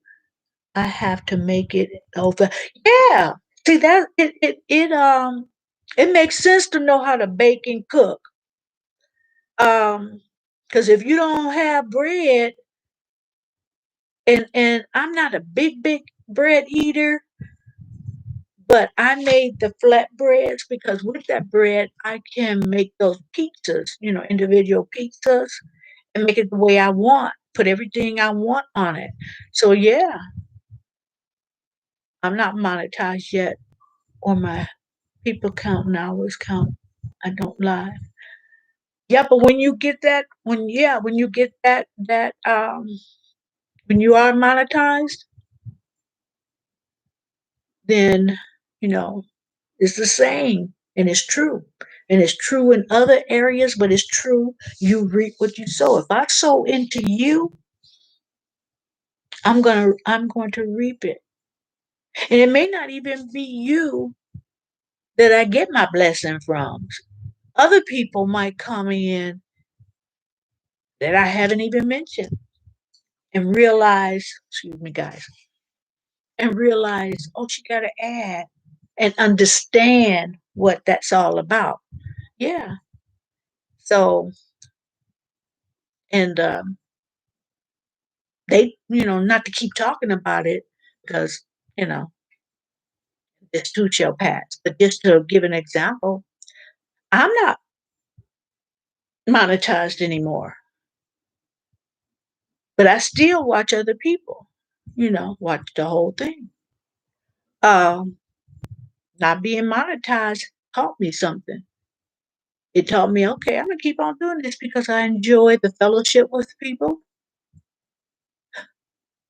I have to make it over. Yeah. See that it makes sense to know how to bake and cook. Because if you don't have bread, and I'm not a big bread eater, but I made the flatbreads because with that bread, I can make those pizzas, individual pizzas, and make it the way I want, put everything I want on it. So, yeah, I'm not monetized yet, or my people count and hours count. I don't lie. Yeah, but when you get that, when you get that When you are monetized, then, you know, it's the same and it's true. And it's true in other areas, but it's true. You reap what you sow. If I sow into you, I'm going to reap it. And it may not even be you that I get my blessing from. Other people might come in that I haven't even mentioned and realize, excuse me, guys, and realize, oh, she got to add and understand what that's all about. Yeah. So, and they, not to keep talking about it because, you know, this too shall pass. But just to give an example, I'm not monetized anymore, but I still watch other people, watch the whole thing. Um, Not being monetized taught me something. It taught me, okay, I'm gonna keep on doing this because I enjoy the fellowship with people.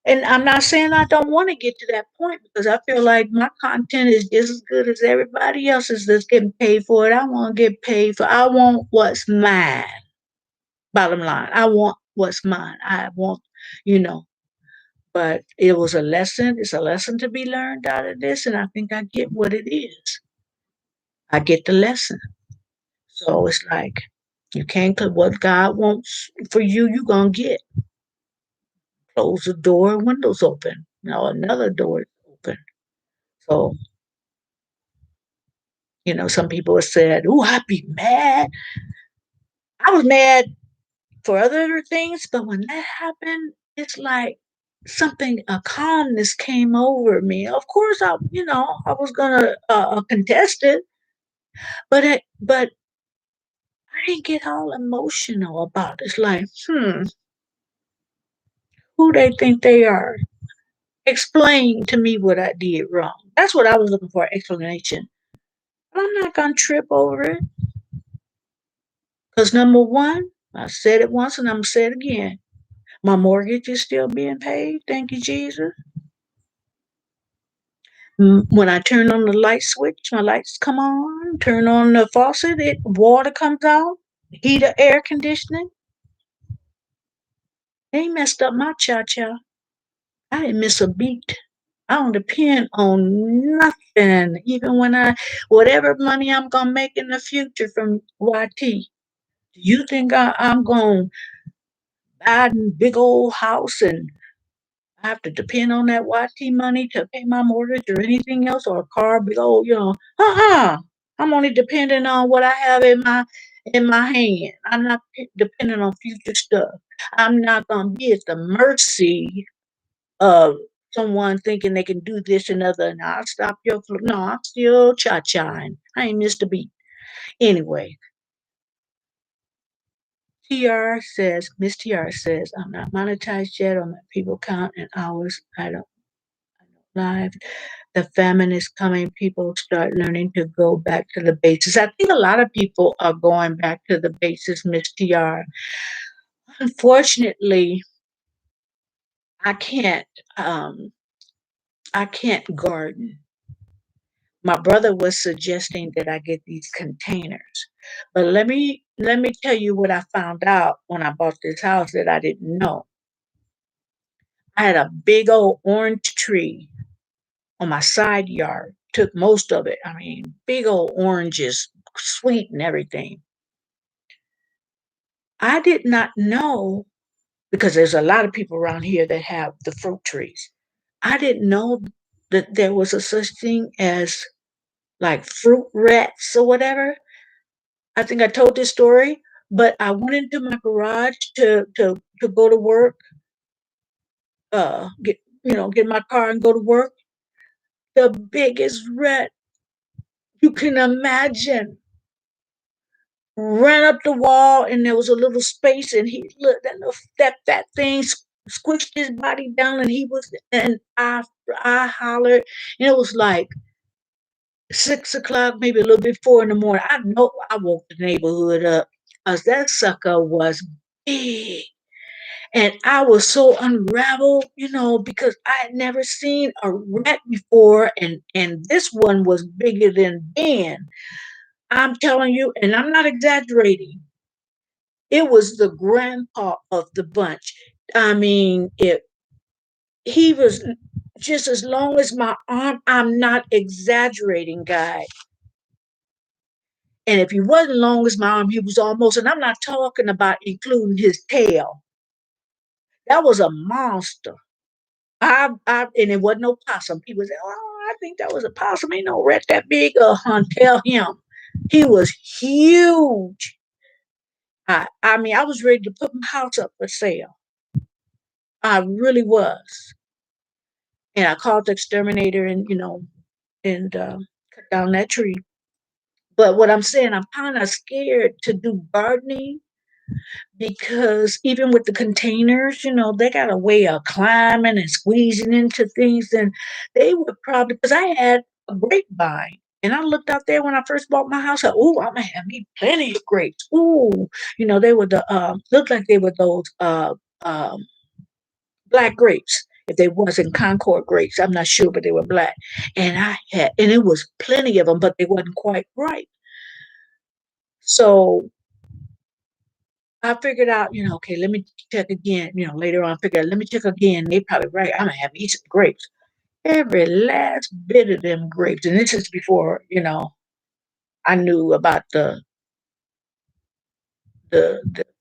And I'm not saying I don't want to get to that point because I feel like my content is just as good as everybody else's that's getting paid for it. I want to get paid for. I want what's mine. Bottom line, I want what's mine. I want, you know. But it was a lesson. It's a lesson to be learned out of this, and I think I get what it is. I get the lesson. So it's like you can't put what God wants for you. You gonna get. Close the door, windows open. Now another door is open. So some people have said, "Oh, I'd be mad." I was mad for other things, but when that happened, it's like something, a calmness came over me. Of course, I was gonna contest it, but I didn't get all emotional about it. It's like, who they think they are? Explain to me what I did wrong. That's what I was looking for, explanation. But I'm not gonna trip over it because number one, I said it once and I'm gonna say it again. My mortgage is still being paid. Thank you, Jesus. When I turn on the light switch, my lights come on. Turn on the faucet, water comes out. Heater, air conditioning. They ain't messed up my cha-cha. I didn't miss a beat. I don't depend on nothing. Even when whatever money I'm gonna make in the future from YT. Do you think I'm gonna buy a big old house and I have to depend on that YT money to pay my mortgage or anything else or a car below, I'm only depending on what I have in my hand. I'm not depending on future stuff. I'm not gonna be at the mercy of someone thinking they can do this and other. And I'll stop your flow. No, I'm still cha-chaing. I ain't missed a beat. Anyway, Miss TR says, I'm not monetized yet on my people count and hours. I don't live. The famine is coming. People start learning to go back to the basis. I think a lot of people are going back to the basis, Miss TR. Unfortunately, I can't um I can't garden. My brother was suggesting that I get these containers. But let me tell you what I found out when I bought this house that I didn't know. I had a big old orange tree on my side yard. Took most of it. I mean, big old oranges, sweet and everything. I did not know because there's a lot of people around here that have the fruit trees. I didn't know that there was a such thing as like fruit rats or whatever. I think I told this story, but I went into my garage to go to work, get my car and go to work. The biggest rat you can imagine ran up the wall, and there was a little space, and he looked and that thing squished his body down, and I hollered, and it was like 6 o'clock, maybe a little bit 4 in the morning. I know I woke the neighborhood up because that sucker was big. And I was so unraveled, because I had never seen a rat before, and this one was bigger than Ben. I'm telling you, and I'm not exaggerating. It was the grandpa of the bunch. I mean, he was just as long as my arm. I'm not exaggerating, guy. And if he wasn't long as my arm, he was almost, and I'm not talking about including his tail. That was a monster. And it wasn't no possum. People say, "Oh, I think that was a possum. Ain't no rat that big." Tell him, he was huge. I mean, I was ready to put my house up for sale. I really was, and I called the exterminator, and cut down that tree. But what I'm saying, I'm kind of scared to do gardening because even with the containers, they got a way of climbing and squeezing into things. And they would probably, because I had a grapevine. And I looked out there when I first bought my house. Oh, I'm gonna have me plenty of grapes. Ooh, they were the looked like they were those um, black grapes. If they wasn't Concord grapes, I'm not sure, but they were black. And it was plenty of them, but they wasn't quite ripe. So I figured out, okay, let me check again. Later on, I figured, let me check again. They probably right. I'm gonna have me some grapes. Every last bit of them grapes, and this is before I knew about the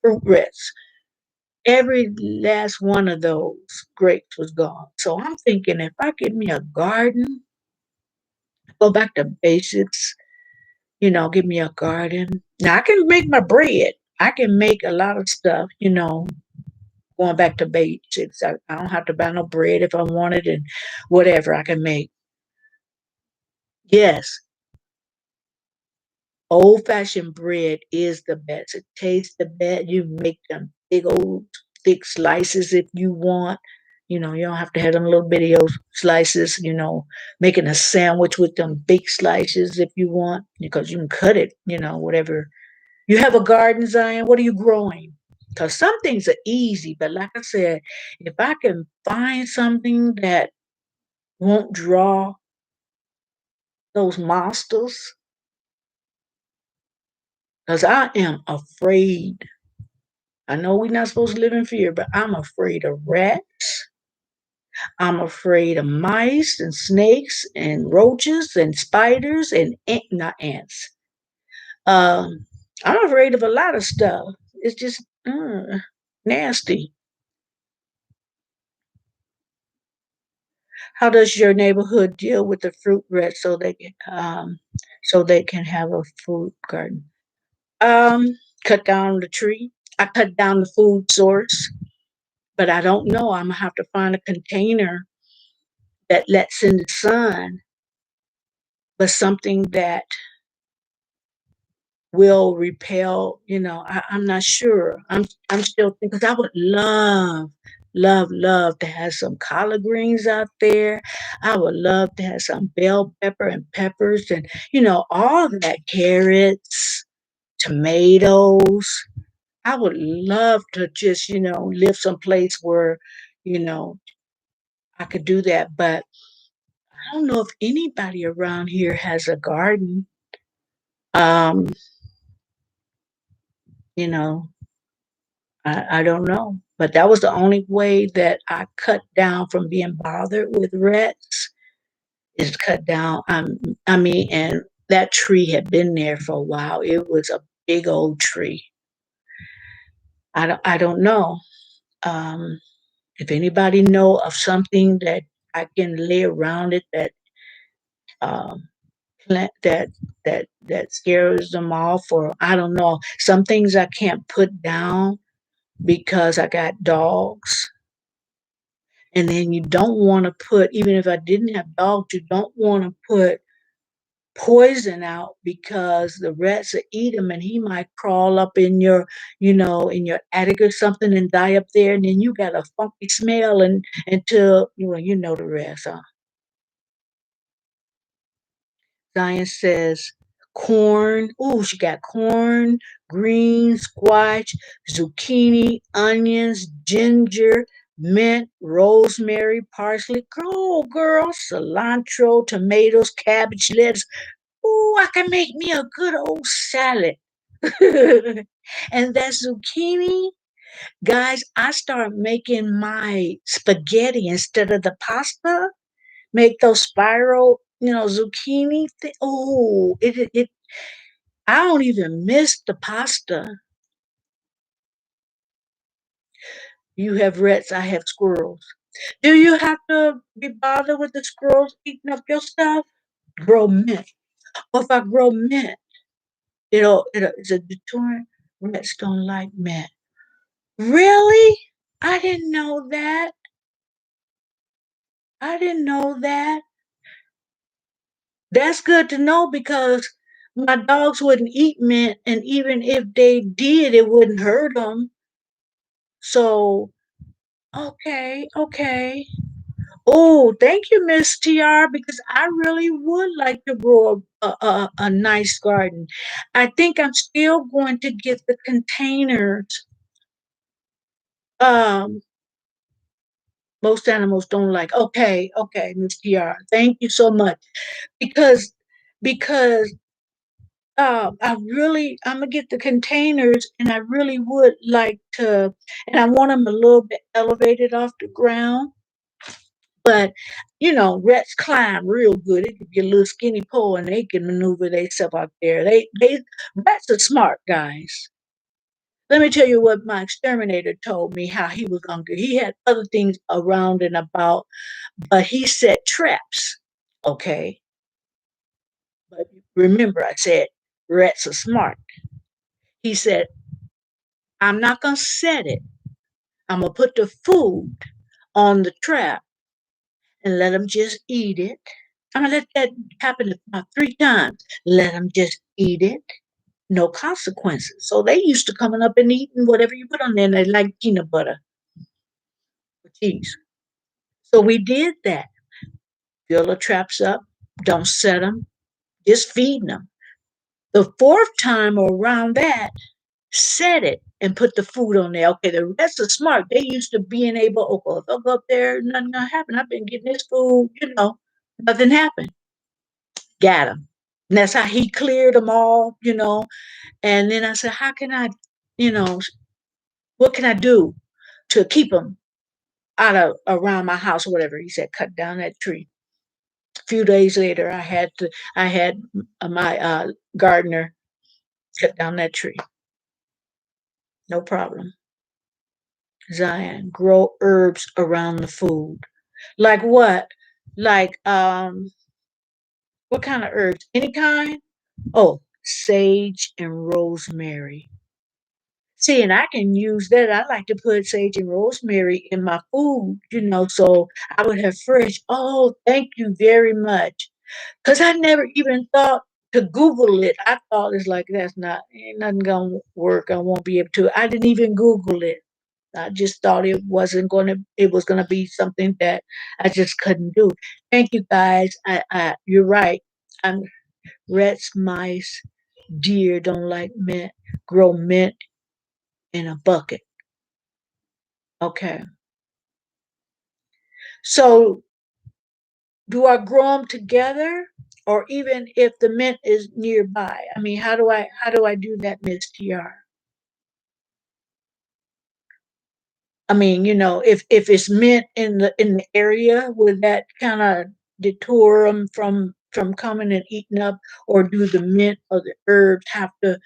fruit rats. Every last one of those grapes was gone. So I'm thinking, if I get me a garden, go back to basics, give me a garden. Now I can make my bread. I can make a lot of stuff, going back to basics. I don't have to buy no bread if I want it, and whatever I can make. Yes, old fashioned bread is the best. It tastes the best. You make them big old thick slices if you want. You don't have to have them little bitty old slices, making a sandwich with them big slices if you want, because you can cut it, whatever. You have a garden, Zion. What are you growing? Because some things are easy, but like I said, if I can find something that won't draw those monsters, because I am afraid. I know we're not supposed to live in fear, but I'm afraid of rats. I'm afraid of mice and snakes and roaches and spiders and not ants. Um, I'm afraid of a lot of stuff. It's just nasty. How does your neighborhood deal with the fruit rats so they can have a fruit garden? Cut down the tree. I cut down the food source, but I don't know. I'm gonna have to find a container that lets in the sun, but something that will repel. I'm not sure. I'm still thinking, because I would love, love, love to have some collard greens out there. I would love to have some bell pepper and peppers, and all that, carrots, tomatoes. I would love to just, live someplace where, you know, I could do that. But I don't know if anybody around here has a garden. Um, you know, I don't know. But that was the only way that I cut down from being bothered with rats, is cut down. I mean, and that tree had been there for a while. It was a big old tree. I don't know. Um, if anybody know of something that I can lay around it that um, plant that scares them off, or I don't know. Some things I can't put down because I got dogs. And then you don't want to put, even if I didn't have dogs, you don't want to put poison out, because the rats will eat him, and he might crawl up in your attic or something and die up there, and then you got a funky smell, and until the rest. Science says, corn. Ooh, she got corn, greens, squash, zucchini, onions, ginger, mint, rosemary, parsley. Girl, cilantro, tomatoes, cabbage, lettuce. Ooh, I can make me a good old salad. And that zucchini, guys, I start making my spaghetti instead of the pasta. Make those spiral, zucchini. Oh, it. I don't even miss the pasta. You have rats, I have squirrels. Do you have to be bothered with the squirrels eating up your stuff? Grow mint. Or if I grow mint, it's a deterrent. Rats don't like mint. Really? I didn't know that. I didn't know that. That's good to know because my dogs wouldn't eat mint, and even if they did, it wouldn't hurt them. So, okay, okay. Oh, thank you, Miss TR, because I really would like to grow a nice garden. I think I'm still going to get the containers. Um, most animals don't like. Okay, okay, Miss TR. Thank you so much. Because I'm gonna get the containers, and I really would like to, and I want them a little bit elevated off the ground. But rats climb real good. It could be a little skinny pole, and they can maneuver themselves out there. They rats are smart guys. Let me tell you what my exterminator told me how he was gonna do. He had other things around and about, but he set traps. Okay, but remember, I said rats are smart. He said, I'm not gonna set it. I'm gonna put the food on the trap and let them just eat it. I'm gonna let that happen about 3 times. Let them just eat it. No consequences. So they used to coming up and eating whatever you put on there. And they like peanut butter or cheese. So we did that. Fill the traps up. Don't set them. Just feeding them. The fourth time around that, set it and put the food on there. Okay, the rest are smart. They used to being able, okay, if I go up there, nothing gonna happen. I've been getting this food, nothing happened. Got him. And that's how he cleared them all. And then I said, how can I, you know, what can I do to keep them out of around my house or whatever? He said, cut down that tree. A few days later, I had my gardener cut down that tree. No problem. Zion, grow herbs around the food. Like what? Like what kind of herbs? Any kind? Oh, sage and rosemary. See, and I can use that. I like to put sage and rosemary in my food, so I would have fresh. Oh, thank you very much. Because I never even thought to Google it. I thought it's like, ain't nothing going to work. I won't be able to. I didn't even Google it. I just thought it was going to be something that I just couldn't do. Thank you guys. You're right. I'm rats, mice, deer don't like mint, grow mint in a bucket. Okay. So do I grow them together, or even if the mint is nearby? I mean, how do I do that, Miss TR? I mean, if it's mint in the area, would that kind of detour them from coming and eating up, or do the mint or the herbs have to,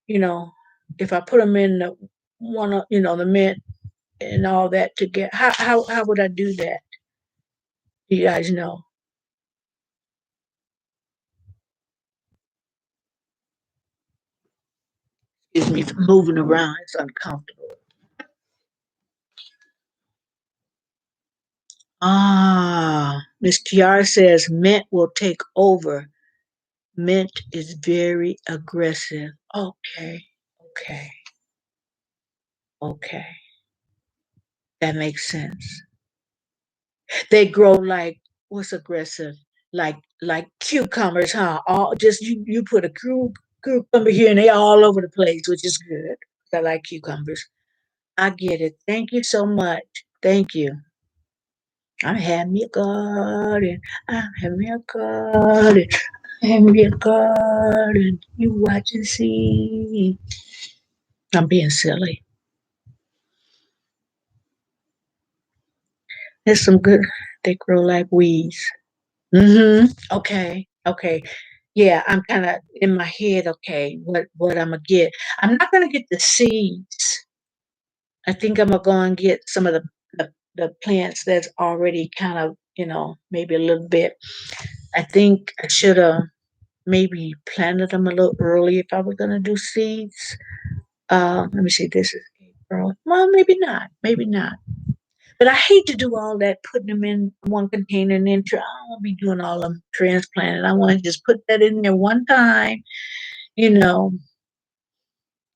you know, if I put them in the mint and all that together, how would I do that? Do you guys know? Excuse me for moving around. It's uncomfortable. Miss Kiara says mint will take over. Mint is very aggressive. Okay, okay, okay. That makes sense. They grow like what's aggressive? Like like cucumbers, huh? All just you put a cucumber here and they all over the place, which is good. I like cucumbers. I get it. Thank you so much. Thank you. I have me a garden. I have me a garden. I have me a garden. You watch and see. I'm being silly. There's some good. They grow like weeds. Mm-hmm. Okay. Okay. Yeah, I'm kind of in my head. Okay, what I'm gonna get? I'm not gonna get the seeds. I think I'm gonna go and get some of the plants that's already kind of maybe a little bit. I think I should have maybe planted them a little early if I was gonna do seeds. Let me see. This is April. Well, maybe not. Maybe not. But I hate to do all that, putting them in one container and then I don't want to be doing all of them transplanted. I want to just put that in there one time, you know,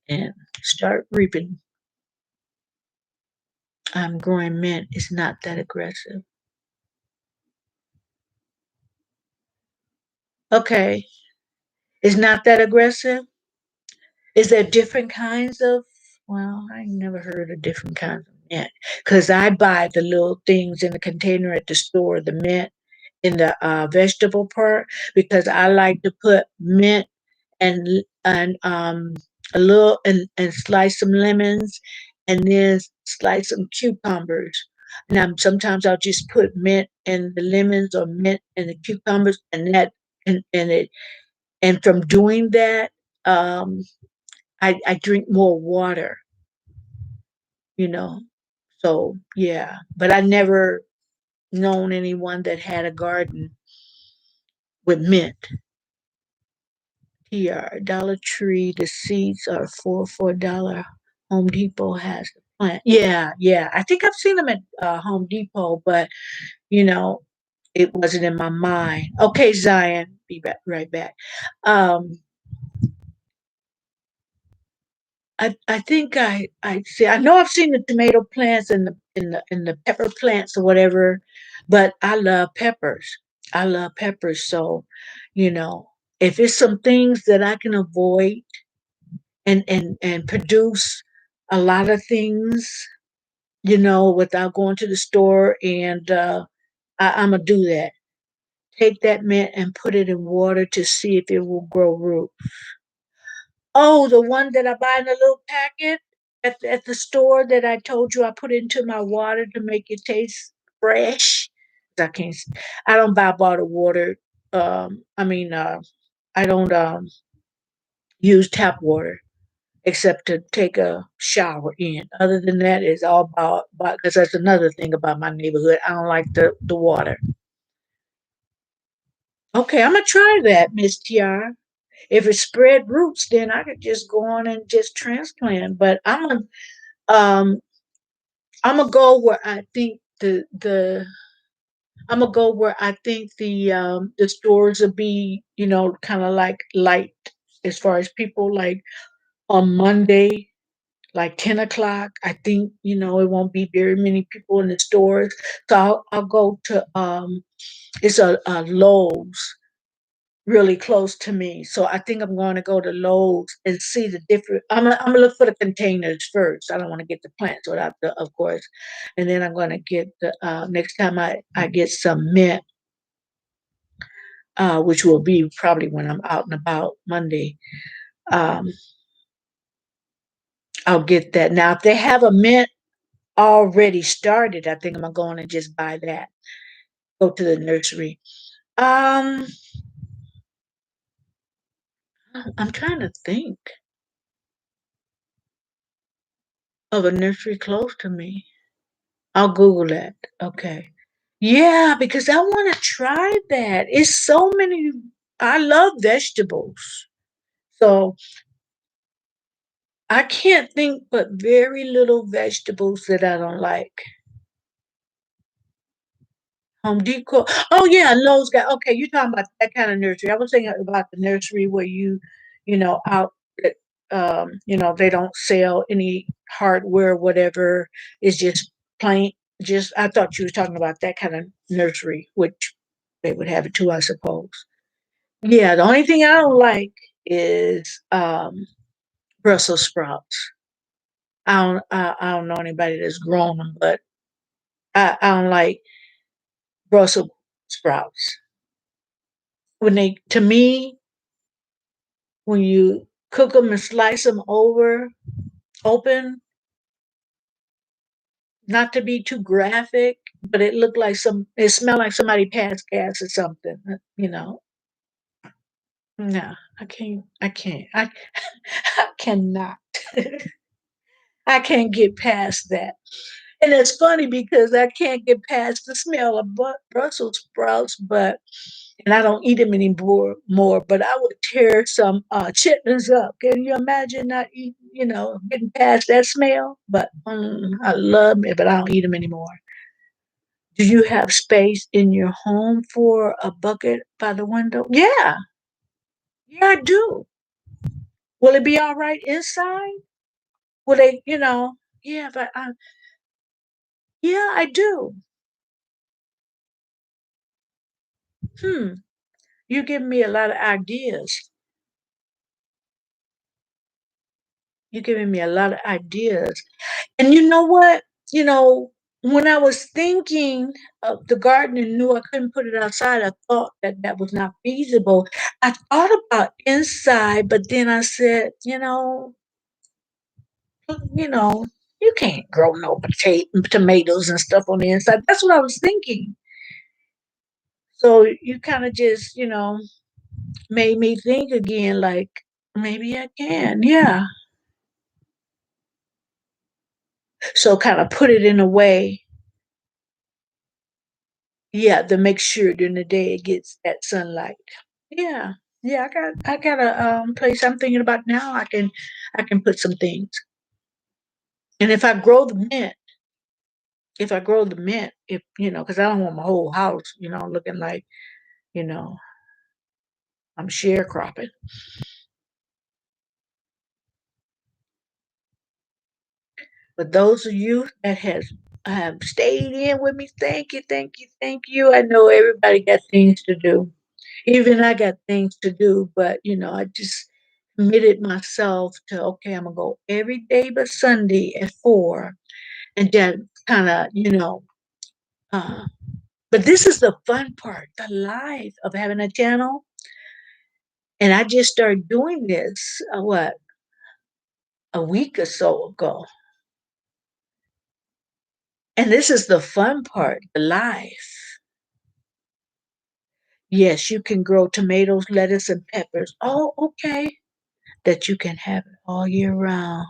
and start reaping. I'm growing mint. It's not that aggressive. Okay. It's not that aggressive. Is there different kinds of? Well, I never heard of different kinds of mint because I buy the little things in the container at the store, the mint in the vegetable part, because I like to put mint and a little and slice some lemons and then slice some cucumbers. Now sometimes I'll just put mint and the lemons or mint and the cucumbers and that and it and from doing that um I drink more water, you know. So yeah. But I never known anyone that had a garden with mint. Here, Dollar Tree, the seeds are for $4. Home Depot has the plant. Yeah, yeah. I think I've seen them at Home Depot, but you know, it wasn't in my mind. Okay, Zion, be back right back. Um, I think I see. I know I've seen the tomato plants and the pepper plants or whatever, but I love peppers. I love peppers, so you know, if it's some things that I can avoid and produce a lot of things, without going to the store. And I'm gonna do that. Take that mint and put it in water to see if it will grow root. Oh, the one that I buy in a little packet at the store that I told you I put into my water to make it taste fresh. I can't. I don't buy bottled water. I mean, I don't use tap water except to take a shower in. Other than that, it's all about because that's another thing about my neighborhood. I don't like the water. Okay, I'm gonna try that, Miss Tiara. If it spread roots, then I could just go on and just transplant. But um I'm gonna go where I think the I'm gonna go where I think the stores will be, kind of like light as far as people like on Monday like 10 o'clock. I think, it won't be very many people in the stores. So I'll go to, it's a Lowe's really close to me. So I think I'm going to go to Lowe's and see the different, I'm gonna look for the containers first. I don't want to get the plants without of course. And then I'm going to get next time I get some mint, which will be probably when I'm out and about Monday. Um, I'll get that. Now, if they have a mint already started, I think I'm going to just buy that. Go to the nursery. Um, I'm trying to think of a nursery close to me. I'll Google that. Okay. Yeah, because I want to try that. It's so many. I love vegetables. So I can't think but very little vegetables that I don't like. Home Depot. Oh yeah, Lowe's got okay. You're talking about that kind of nursery. I was thinking about the nursery where out that they don't sell any hardware, whatever. It's just plain. Just I thought you were talking about that kind of nursery, which they would have it too, I suppose. Yeah, the only thing I don't like is Brussels sprouts. I don't know anybody that's grown them, but I don't like Brussels sprouts. When they, to me, when you cook them and slice them over open, not to be too graphic, but it looked like it smelled like somebody passed gas or something. You know, no, I can't, I cannot, I can't get past that. And it's funny because I can't get past the smell of Brussels sprouts, but and I don't eat them anymore. But I would tear some chitlins up. Can you imagine not eating, getting past that smell? But I love it, but I don't eat them anymore. Do you have space in your home for a bucket by the window? Yeah, yeah, I do. Will it be all right inside? Will they, yeah, but yeah, I do. Hmm, you're giving me a lot of ideas. You're giving me a lot of ideas. And you know what? You know, when I was thinking of the garden and knew I couldn't put it outside, I thought that that was not feasible. I thought about inside, but then I said, you know, you can't grow no tomatoes and stuff on the inside. That's what I was thinking. So you kind of just, made me think again, like maybe I can. Yeah. So kind of put it in a way, yeah, to make sure during the day it gets that sunlight. Yeah. Yeah, I got a place I'm thinking about now. I can put some things. And if I grow the mint, if because I don't want my whole house, looking like, you know, I'm sharecropping. But those of you that have stayed in with me, thank you, thank you, thank you. I know everybody got things to do. Even I got things to do, but I just committed myself to okay, I'm gonna go every day but Sunday at 4, and then kind of Uh, but this is the fun part, the life of having a channel. And I just started doing this, a week or so ago. And this is the fun part, the life. Yes, you can grow tomatoes, lettuce, and peppers. Oh, okay. That you can have it all year round.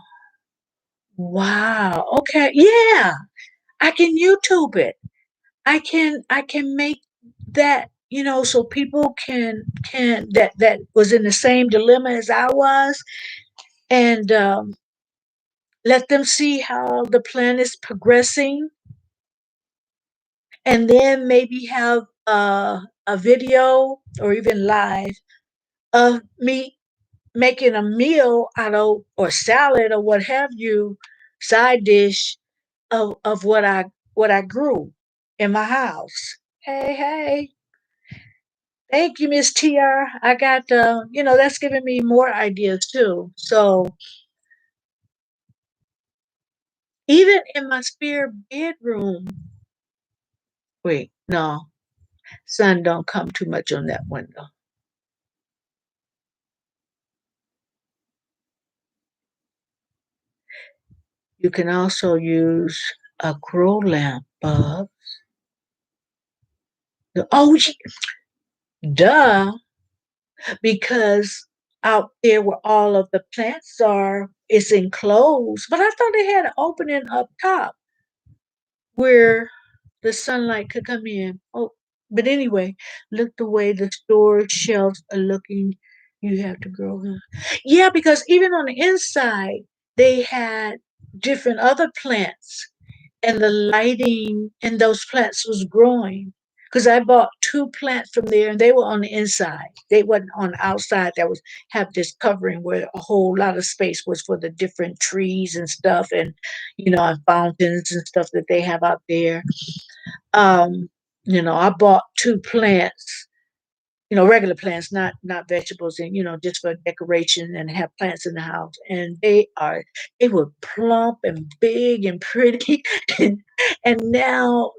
Wow. Okay. Yeah. I can YouTube it. I can make that, so people can that was in the same dilemma as I was, and let them see how the plan is progressing, and then maybe have a video or even live of me making a meal out of or salad or what have you, side dish of what I grew in my house. Hey, hey. Thank you, Miss TR. I got that's giving me more ideas too. So even in my spare bedroom, wait, no, sun don't come too much on that window. You can also use a grow lamp bulb. Oh, duh, because out there where all of the plants are, it's enclosed. But I thought they had an opening up top where the sunlight could come in. Oh, but anyway, look the way the storage shelves are looking. You have to grow them. Yeah, because even on the inside, they had different other plants, and the lighting in those plants was growing. Because I bought two plants from there, and they were on the inside. They wasn't on the outside. That was have this covering where a whole lot of space was for the different trees and stuff, and and fountains and stuff that they have out there. Um, I bought two plants, regular plants, not vegetables, and just for decoration and have plants in the house. And they were plump and big and pretty. And now,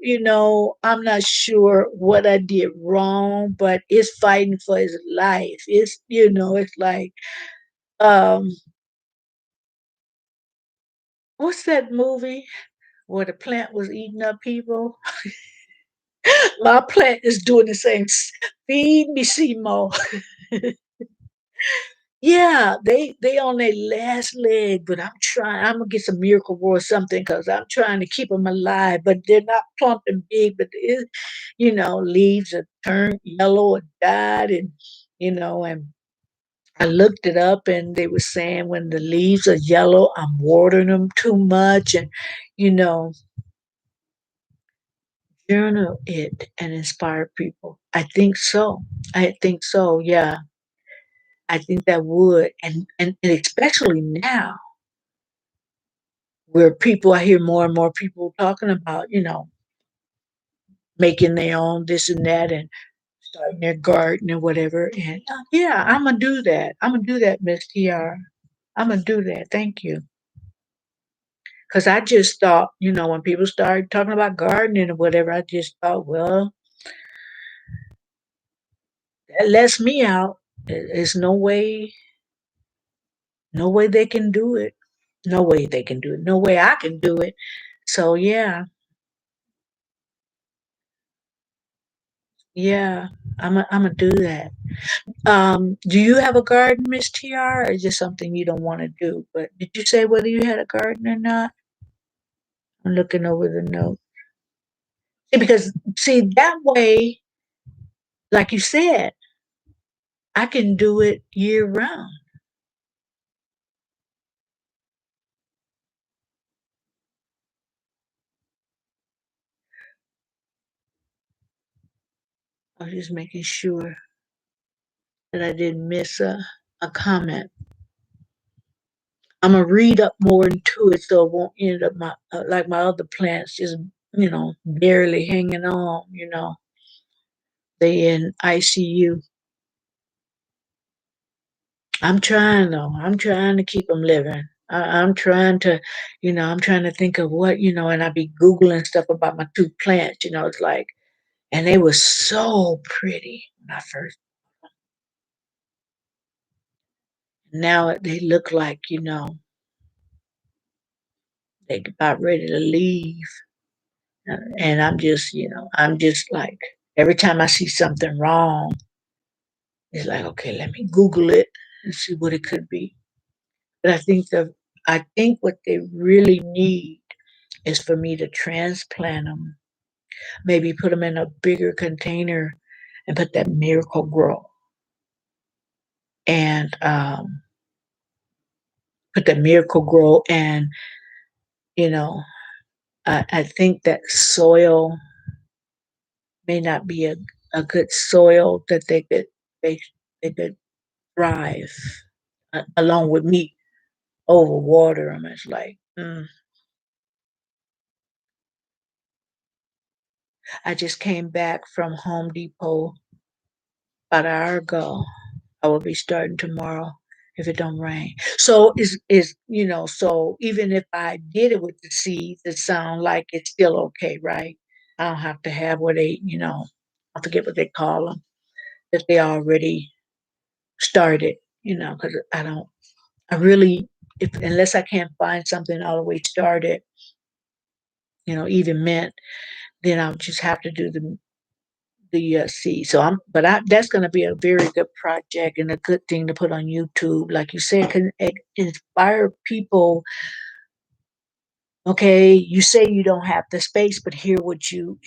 I'm not sure what I did wrong, but it's fighting for its life. It's like, um, what's that movie where the plant was eating up people? My plant is doing the same. Feed me, Seymour. Yeah, they on their last leg, but I'm trying. I'm gonna get some Miracle Grow or something because I'm trying to keep them alive. But they're not plump and big. But leaves are turned yellow or died, and I looked it up, and they were saying when the leaves are yellow, I'm watering them too much, and you know, journal it and inspire people. I think so. I think so. Yeah, I think that would, and especially now where people I hear more and more people talking about, making their own this and that and starting their garden or whatever. And yeah, I'm gonna do that. I'm gonna do that, Miss TR. I'm gonna do that. Thank you. Because I just thought, when people started talking about gardening or whatever, I just thought, well, that lets me out. There's no way they can do it. No way they can do it. No way I can do it. So yeah, I'm gonna do that. Do you have a garden, Miss TR, or is just something you don't want to do? But did you say whether you had a garden or not? I'm looking over the note. See, because that way, like you said, I can do it year round. I was just making sure that I didn't miss a comment. I'm gonna read up more into it so it won't end up like my other plants, just barely hanging on. They in ICU. I'm trying though. I'm trying to keep them living. I'm trying to, I'm trying to think of what, and I be Googling stuff about my two plants, it's like, and they were so pretty when I first, now they look like, they about ready to leave. And I'm just like, every time I see something wrong, it's like, okay, let me Google it and see what it could be. But I think what they really need is for me to transplant them, maybe put them in a bigger container and put that miracle grow and put that miracle grow. And, you know, I think that soil may not be a good soil that they, they could thrive along with me over water them. It's like, I just came back from Home Depot about an hour ago. I will be starting tomorrow if it don't rain. So so even if I did it with the seeds, it sound like it's still okay, right? I don't have to have what I forget what they call them, that they already started, because I really, if unless I can't find something all the way started, even mint, then I'll just have to do the seed. So that's going to be a very good project and a good thing to put on YouTube, like you said, can inspire people. Okay, you say you don't have the space, but hear what you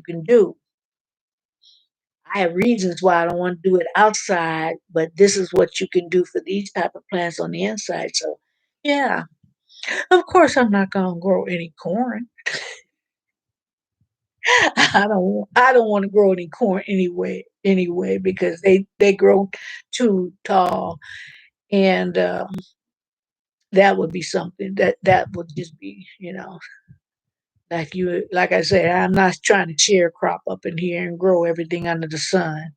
can do. I have reasons why I don't want to do it outside, but this is what you can do for these type of plants on the inside. So, yeah, of course, I'm not going to grow any corn. I don't want to grow any corn anyway because they grow too tall, and that would be something that would just be Like I said, I'm not trying to sharecrop up in here and grow everything under the sun.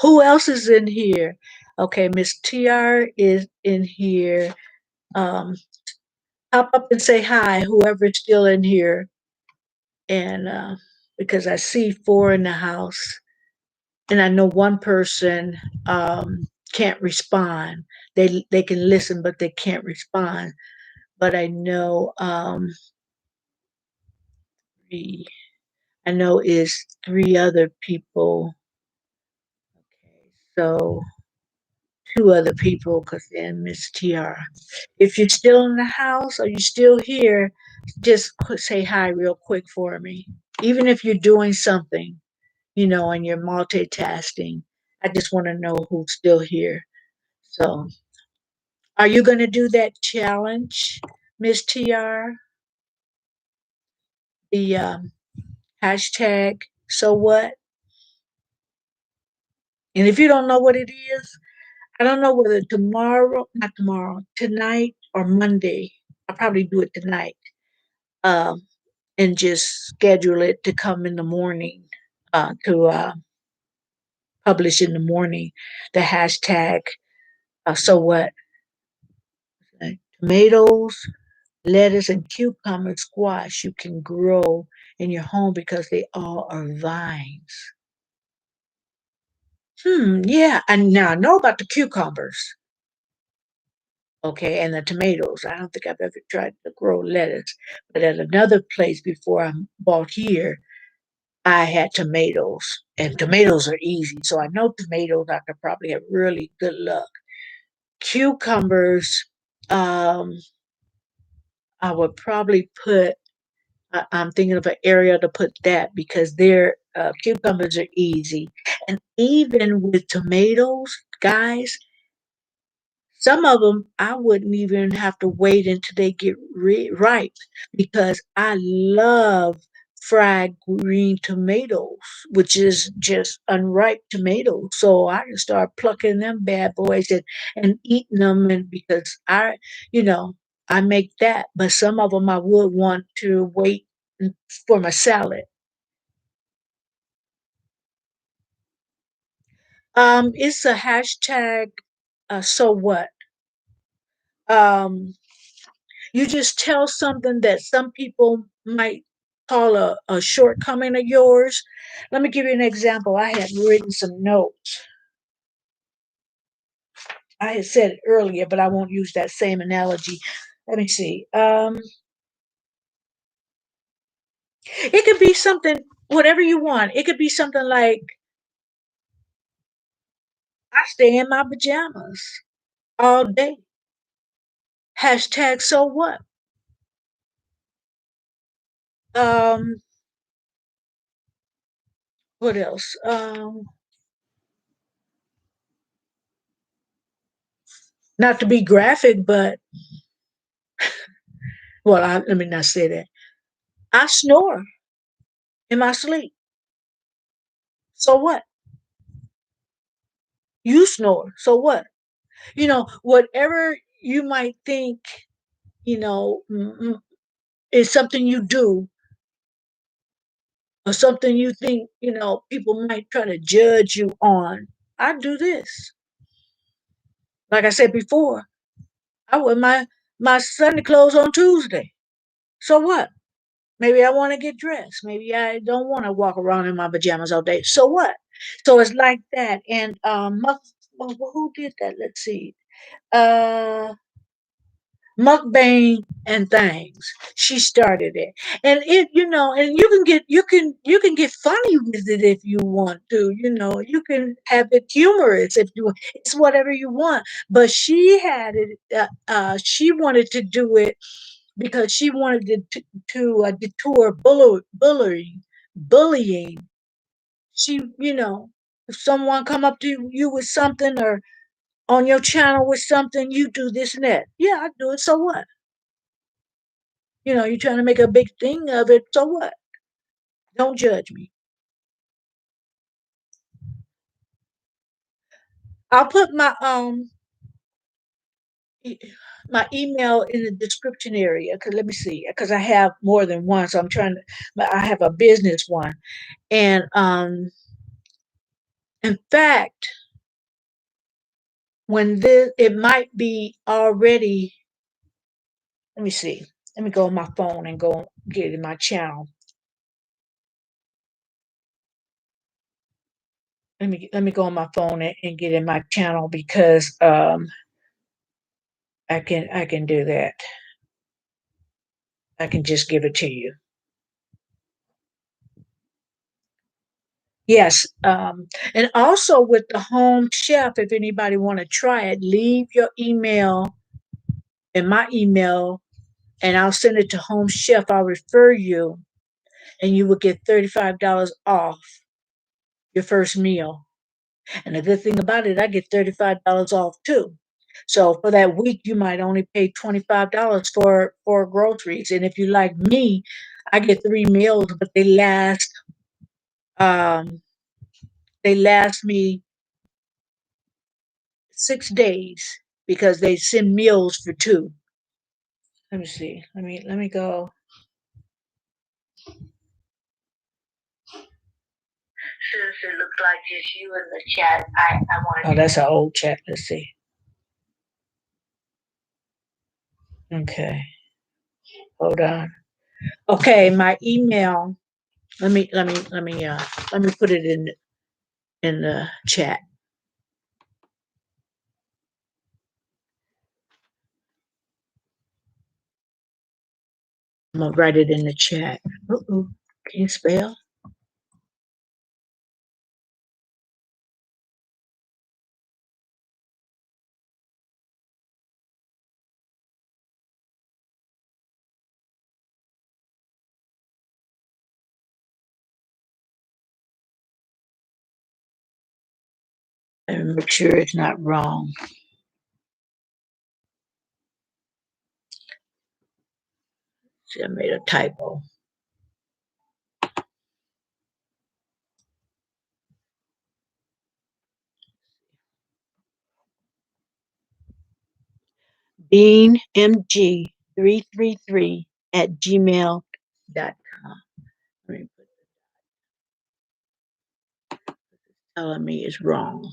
Who else is in here? Okay, Miss TR is in here. Um, Pop up and say hi, whoever's still in here. And because I see four in the house, and I know one person can't respond. They can listen, but they can't respond. But I know three. I know is three other people. Okay, so two other people, because then Miss TR. If you're still in the house or you're still here, just say hi real quick for me. Even if you're doing something, and you're multitasking, I just want to know who's still here. So, are you going to do that challenge, Miss TR? The hashtag, so what? And if you don't know what it is, I don't know whether not tomorrow, tonight or Monday. I'll probably do it tonight. Um, and just schedule it to come in the morning, to publish in the morning. The hashtag, so what? Tomatoes, lettuce, and cucumber squash you can grow in your home because they all are vines. Yeah. And now I know about the cucumbers, okay, and the tomatoes. I don't think I've ever tried to grow lettuce, but at another place before I bought here, I had tomatoes, and tomatoes are easy. So I know tomatoes, I could probably have really good luck. Cucumbers, um, I would probably put, I'm thinking of an area to put that because their cucumbers are easy. And even with tomatoes, guys, some of them I wouldn't even have to wait until they get ripe because I love fried green tomatoes, which is just unripe tomatoes. So I can start plucking them bad boys and eating them, and because you know, I make that. But some of them I would want to wait for my salad. It's a hashtag. So what? Um, You just tell something that some people might call a shortcoming of yours. Let me give you an example. I had written some notes. I had said it earlier, but I won't use that same analogy. Let me see. It could be something, whatever you want. It could be something like, I stay in my pajamas all day. Hashtag so what? Um, what else? Not to be graphic, but well, let me not say that. I snore in my sleep. So what? You snore. So what? Whatever you might think, is something you do or something you think, people might try to judge you on. I do this. Like I said before, I wear my Sunday clothes on Tuesday. So what? Maybe I want to get dressed. Maybe I don't want to walk around in my pajamas all day. So what? So it's like that. And who did that? Let's see. Uh, Mukbang and things. She started it, and and you can get funny with it if you want to. You can have it humorous if you. It's whatever you want. But she had it. She wanted to do it because she wanted to detour bullying. She, if someone come up to you with something or on your channel with something, you do this and that. Yeah, I do it. So what? You're trying to make a big thing of it. So what? Don't judge me. I'll put my e- my email in the description area. Cause let me see, because I have more than one, so I'm trying to. I have a business one, and in fact, when this, it might be already. Let me see. Let me go on my phone and go get in my channel. Let me go on my phone and get in my channel because I can do that. I can just give it to you. Yes, and also with the home chef, if anybody want to try it, leave your email in my email, and I'll send it to Home Chef. I'll refer you, and you will get $35 off your first meal. And the good thing about it, I get $35 off too. So for that week, you might only pay $25 for groceries. And if you like me, I get 3 meals, but um they last me 6 days because they send meals for two. Let me see. Let me go. Since it looks like just you in the chat, I want to. Oh, that's an old chat. Let's see. Okay, hold on. Okay, my email. Let me put it in the chat. I'm gonna write it in the chat. Uh-oh. Can you spell? And make sure it's not wrong. See, I made a typo. beingmg333 at gmail.com. Let me put telling me it's wrong.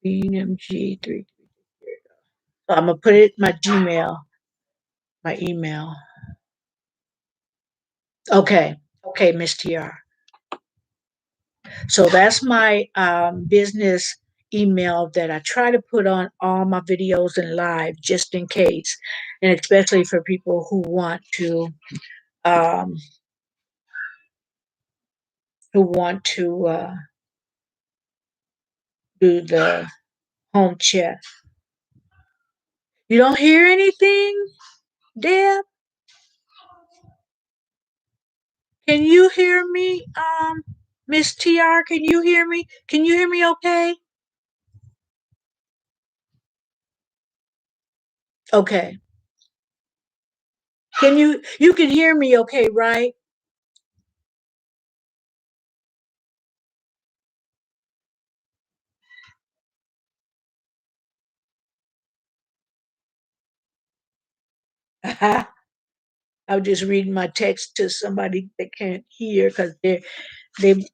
beingmg333. So I'm gonna put it my Gmail, my email. Okay, okay, Miss TR. So that's my business email that I try to put on all my videos and live just in case, and especially for people um, who want to do the home chat. You don't hear anything, Deb? Can you hear me, Miss TR? Can you hear me? Can you hear me? Okay. Okay. You can hear me? Okay, right? I was just reading my text to somebody that can't hear because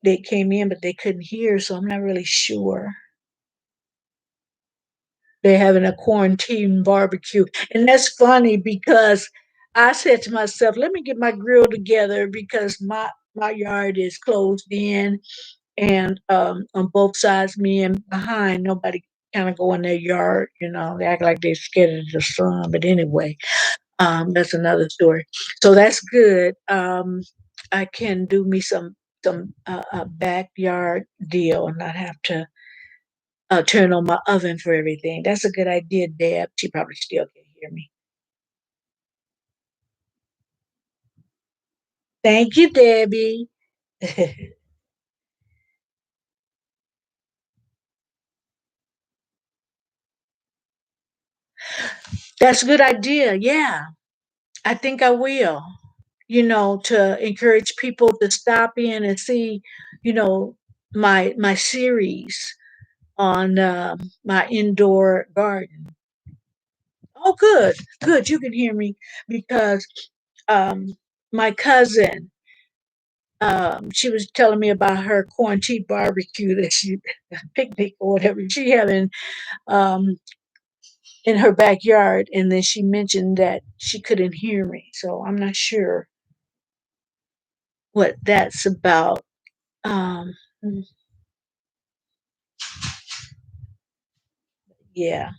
they came in but they couldn't hear, so I'm not really sure. They're having a quarantine barbecue, and that's funny because I said to myself, "Let me get my grill together because my yard is closed in, and on both sides, me and behind, nobody kind of go in their yard. They act like they're scared of the sun. But anyway, that's another story. So that's good. I can do me some backyard deal and not have to turn on my oven for everything. That's a good idea, Deb. She probably still can hear me. Thank you, Debbie. That's a good idea. Yeah, I think I will. To encourage people to stop in and see, you know, my series on my indoor garden. Oh, good, good. You can hear me because um, my cousin, she was telling me about her quarantine barbecue that she picnic or whatever she having um, in her backyard, and then she mentioned that she couldn't hear me. So I'm not sure what that's about. Um, yeah,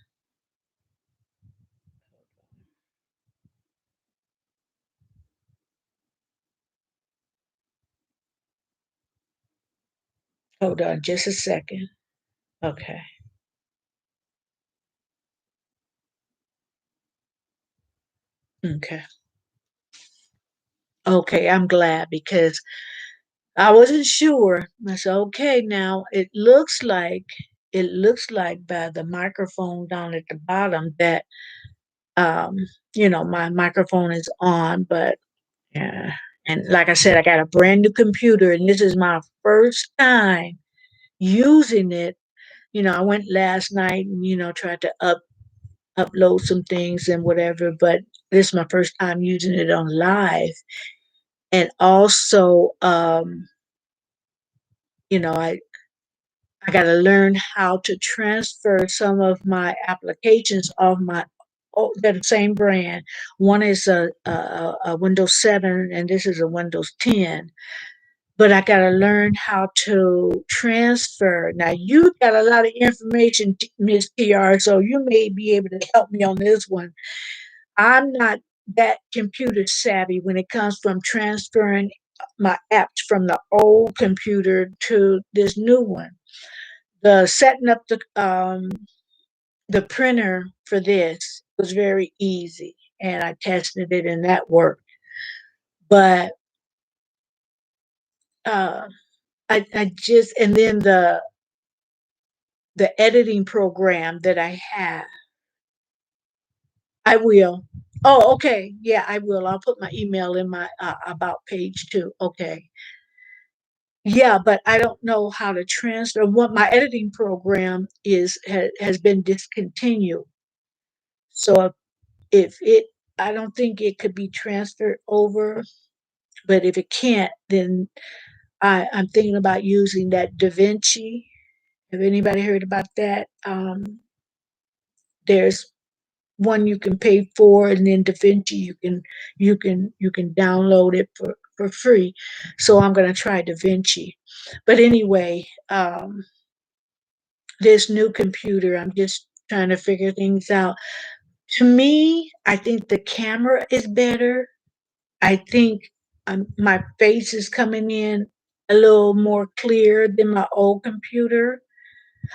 hold on just a second. Okay, okay, okay. I'm glad because I wasn't sure. I said, okay, now it looks like by the microphone down at the bottom that um, my microphone is on, but yeah. And like I said, I got a brand new computer, and this is my first time using it. I went last night and tried to upload some things and whatever, but this is my first time using it on live, and also I got to learn how to transfer some of my applications of my they're the same brand. One is a Windows 7 and this is a Windows 10. But I got to learn how to transfer. Now you got a lot of information, Miss TR, so you may be able to help me on this one. I'm not that computer savvy when it comes from transferring my apps from the old computer to this new one. The setting up the printer for this was very easy, and I tested it, and that worked. But uh, I just and then the editing program that I have, I will. Oh, okay, yeah, I will. I'll put my email in my about page too. Okay, yeah, but I don't know how to transfer. What my editing program has been discontinued, so if it I don't think it could be transferred over, but if it can't, then I'm thinking about using that Da Vinci. Have anybody heard about that? There's one you can pay for, and then Da Vinci you can download it for free. So I'm gonna try Da Vinci. But anyway, this new computer, I'm just trying to figure things out. To me, I think the camera is better. I think my face is coming in a little more clear than my old computer.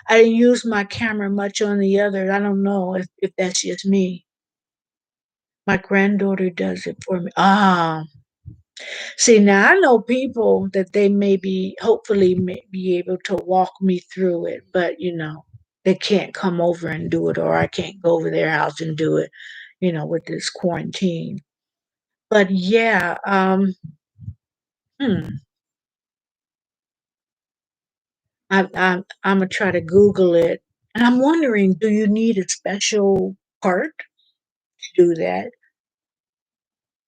I didn't use my camera much on the other. I don't know if that's just me. My granddaughter does it for me. See, now I know people that they hopefully may be able to walk me through it, but they can't come over and do it, or I can't go over their house and do it, with this quarantine. But yeah, hmm, I'm gonna try to Google it, and I'm wondering, do you need a special part to do that,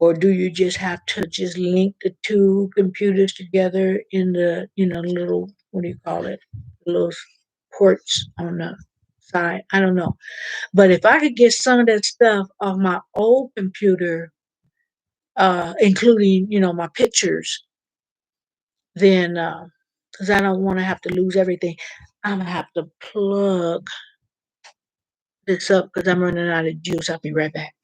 or do you just have to just link the two computers together in the little, what do you call it, the little ports on the side? I don't know, but if I could get some of that stuff off my old computer, including my pictures, then because I don't want to have to lose everything, I'm gonna have to plug this up because I'm running out of juice. I'll be right back.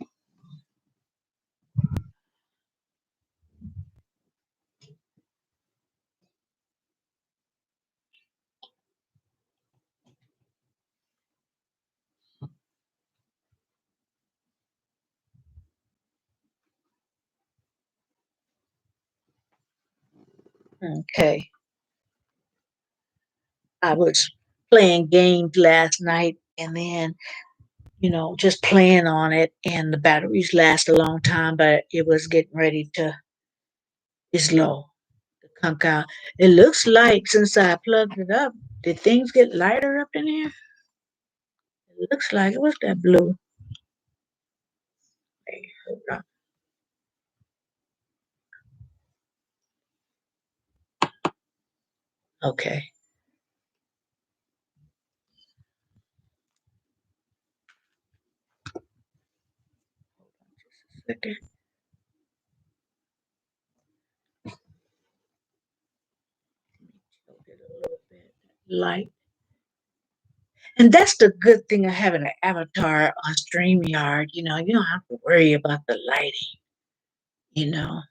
Okay. I was playing games last night and then, just playing on it, and the batteries last a long time, but it was getting ready to, it's low. Conk out. It looks like since I plugged it up, did things get lighter up in here? It looks like it was that blue. Hey, hold on. Okay. Okay. Get a little bit light. And that's the good thing of having an avatar on StreamYard. You don't have to worry about the lighting, you know.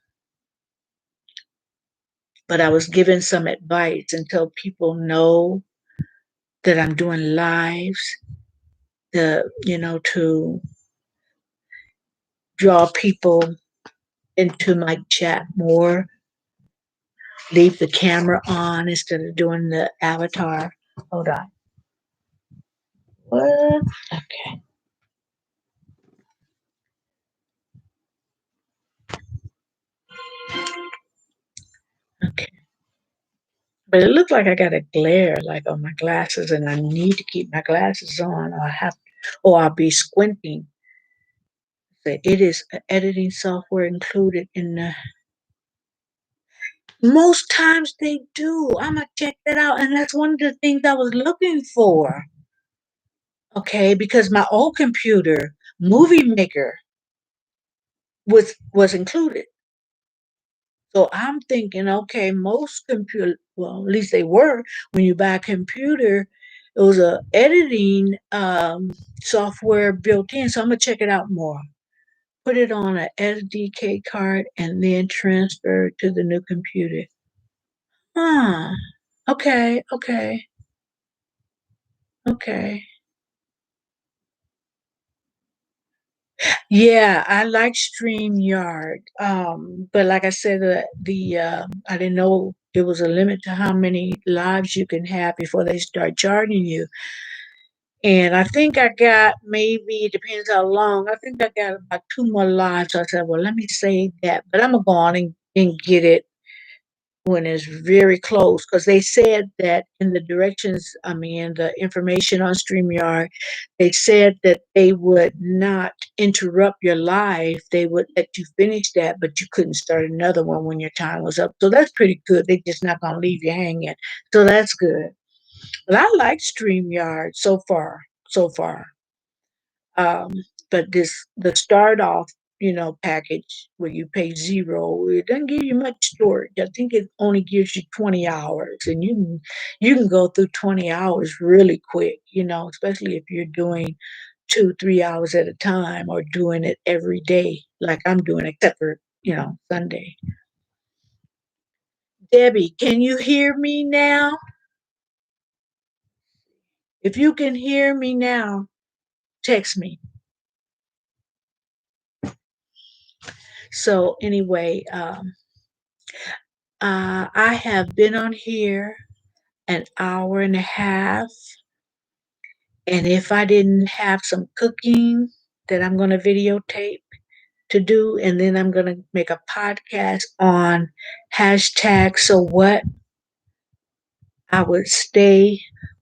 But I was given some advice until people know that I'm doing lives, to draw people into my chat more, leave the camera on instead of doing the avatar. Hold on. What? Okay. Okay. But it looked like I got a glare like on my glasses, and I need to keep my glasses on, or I'll be squinting. So it is an editing software included in the. Most times they do. I'm gonna check that out, and that's one of the things I was looking for. Okay, because my old computer, Movie Maker, was included. So I'm thinking, okay, most computer, well, at least they were when you buy a computer, it was a editing software built in. So I'm gonna check it out more. Put it on an SDK card and then transfer it to the new computer. Ah, okay, okay, okay. Yeah, I like StreamYard. But like I said, the I didn't know there was a limit to how many lives you can have before they start charging you. And I think I got, maybe it depends how long. I think I got about two more lives. So I said, well, let me save that. But I'm gonna go on and get it when it's very close, because they said that in the directions, I mean, the information on StreamYard, they said that they would not interrupt your live. They would let you finish that, but you couldn't start another one when your time was up. So that's pretty good. They're just not going to leave you hanging. So that's good. But I like StreamYard so far. So far. Um, but the start off, package where you pay zero, it doesn't give you much storage. I think it only gives you 20 hours, and you can go through 20 hours really quick, especially if you're doing 2, 3 hours at a time or doing it every day, like I'm doing, except for, Sunday. Debbie, can you hear me now? If you can hear me now, text me. So anyway, I have been on here an hour and a half. And if I didn't have some cooking that I'm going to videotape to do, and then I'm going to make a podcast on hashtag so what, I would stay.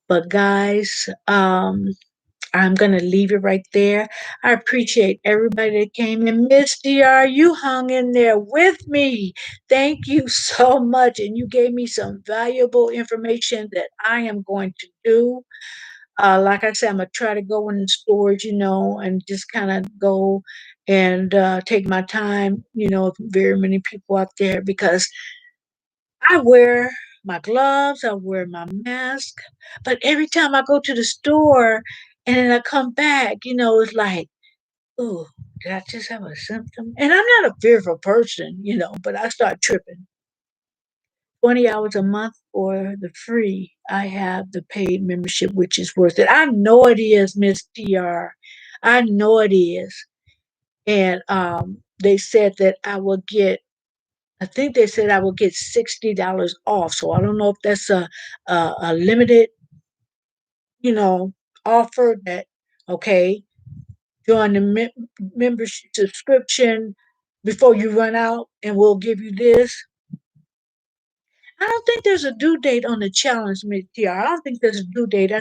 But guys, I'm going to leave it right there. I appreciate everybody that came in. Miss DR, you hung in there with me. Thank you so much. And you gave me some valuable information that I am going to do. Like I said, I'm going to try to go in the stores, and just kind of go and take my time, very many people out there, because I wear my gloves, I wear my mask, but every time I go to the store and then I come back, it's like, oh, did I just have a symptom? And I'm not a fearful person, but I start tripping. 20 hours a month or the free, I have the paid membership, which is worth it. I know it is, Miss TR. I know it is. And they said that I think they said I will get $60 off. So I don't know if that's a limited, you know, offer that, okay, join the membership subscription before you run out and we'll give you this. I don't think there's a due date on the challenge, Miss TR. I don't think there's a due date.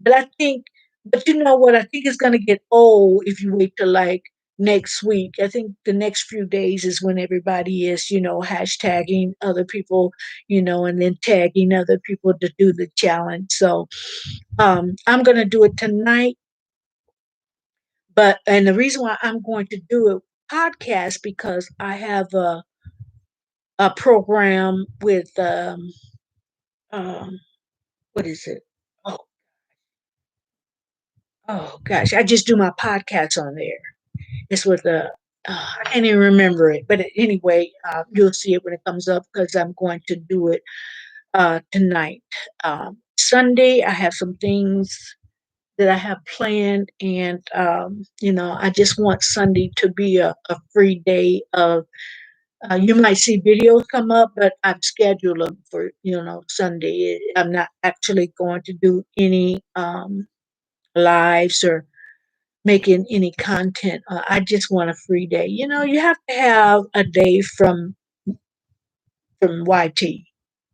But I think, but you know what? I think it's going to get old if you wait till like next week. I think the next few days is when everybody is, hashtagging other people, and then tagging other people to do the challenge. So I'm going to do it tonight. And the reason why I'm going to do it podcast because I have a program with um, what is it? Oh, oh gosh, I just do my podcast on there. It's with I can't even remember it, but anyway, you'll see it when it comes up because I'm going to do it tonight. Sunday, I have some things that I have planned, and I just want Sunday to be a free day of. You might see videos come up, but I've scheduled them for Sunday. I'm not actually going to do any lives or making any content. I just want a free day. You have to have a day from YT.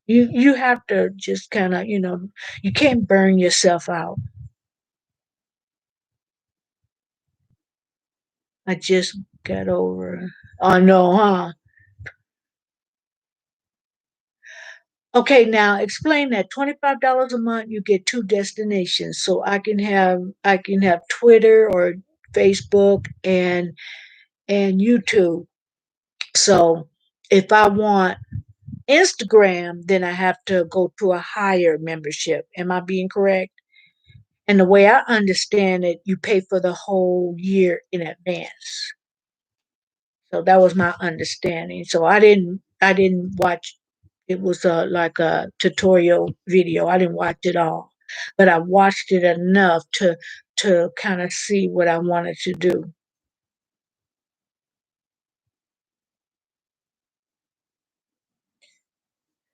You have to just kind of you can't burn yourself out. I just got over. Oh no, huh? Okay, now explain that. $25 a month, you get two destinations. So I can have Twitter or Facebook and YouTube. So if I want Instagram, then I have to go to a higher membership. Am I being correct? And the way I understand it, you pay for the whole year in advance. So that was my understanding. So I didn't watch. It was like a tutorial video. I didn't watch it all, but I watched it enough to kind of see what I wanted to do.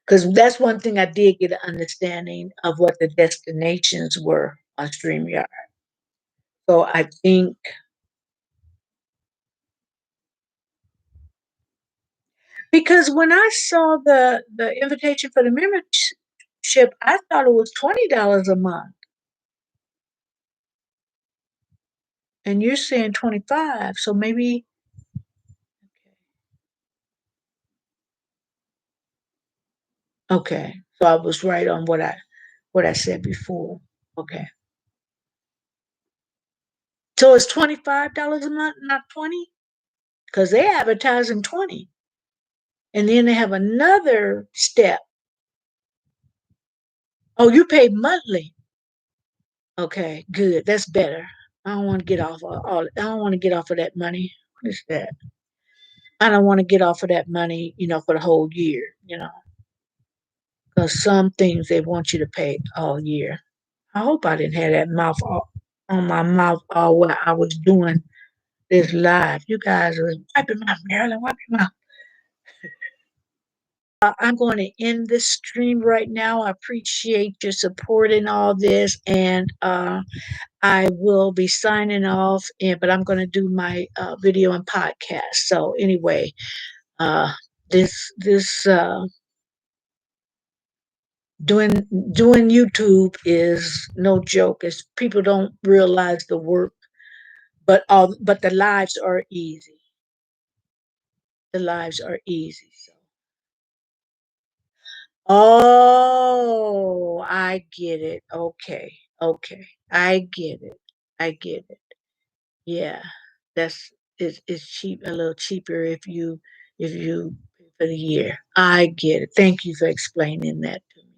Because that's one thing I did get an understanding of what the destinations were on StreamYard. So I think because when I saw the invitation for the membership, I thought it was $20 a month, and you're saying 25. So maybe okay. So I was right on what I said before. Okay. So it's $25 a month, not 20, because they advertising 20, and then they have another step. Oh, you pay monthly. Okay, good. That's better. I don't want to get off of all. I don't want to get off of that money. What is that? I don't want to get off of that money, for the whole year, because some things they want you to pay all year. I hope I didn't have that mouth on my mouth all while I was doing this live. You guys are wiping my Marilyn, wiping my. I'm going to end this stream right now. I appreciate your support in all this, and I will be signing off. But I'm going to do my video and podcast. So anyway, uh, this doing doing YouTube is no joke. As people don't realize the work, but the lives are easy. The lives are easy. So. Oh, I get it. Okay. Okay. I get it. I get it. Yeah. That's it's cheap a little cheaper if you pay for the year. I get it. Thank you for explaining that to me.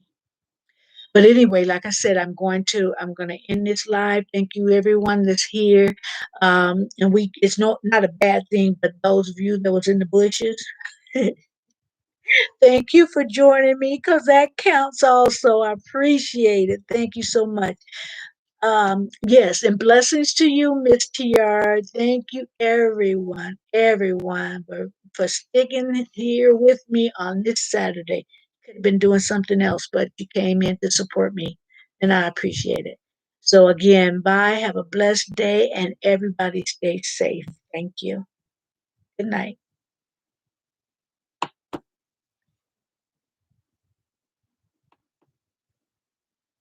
But anyway, like I said, I'm gonna end this live. Thank you everyone that's here. And it's not a bad thing, but those of you that was in the bushes, thank you for joining me because that counts also. I appreciate it. Thank you so much. Yes, and blessings to you, Miss TR. Thank you, everyone, for sticking here with me on this Saturday. Could have been doing something else, but you came in to support me, and I appreciate it. So, again, bye. Have a blessed day, and everybody stay safe. Thank you. Good night.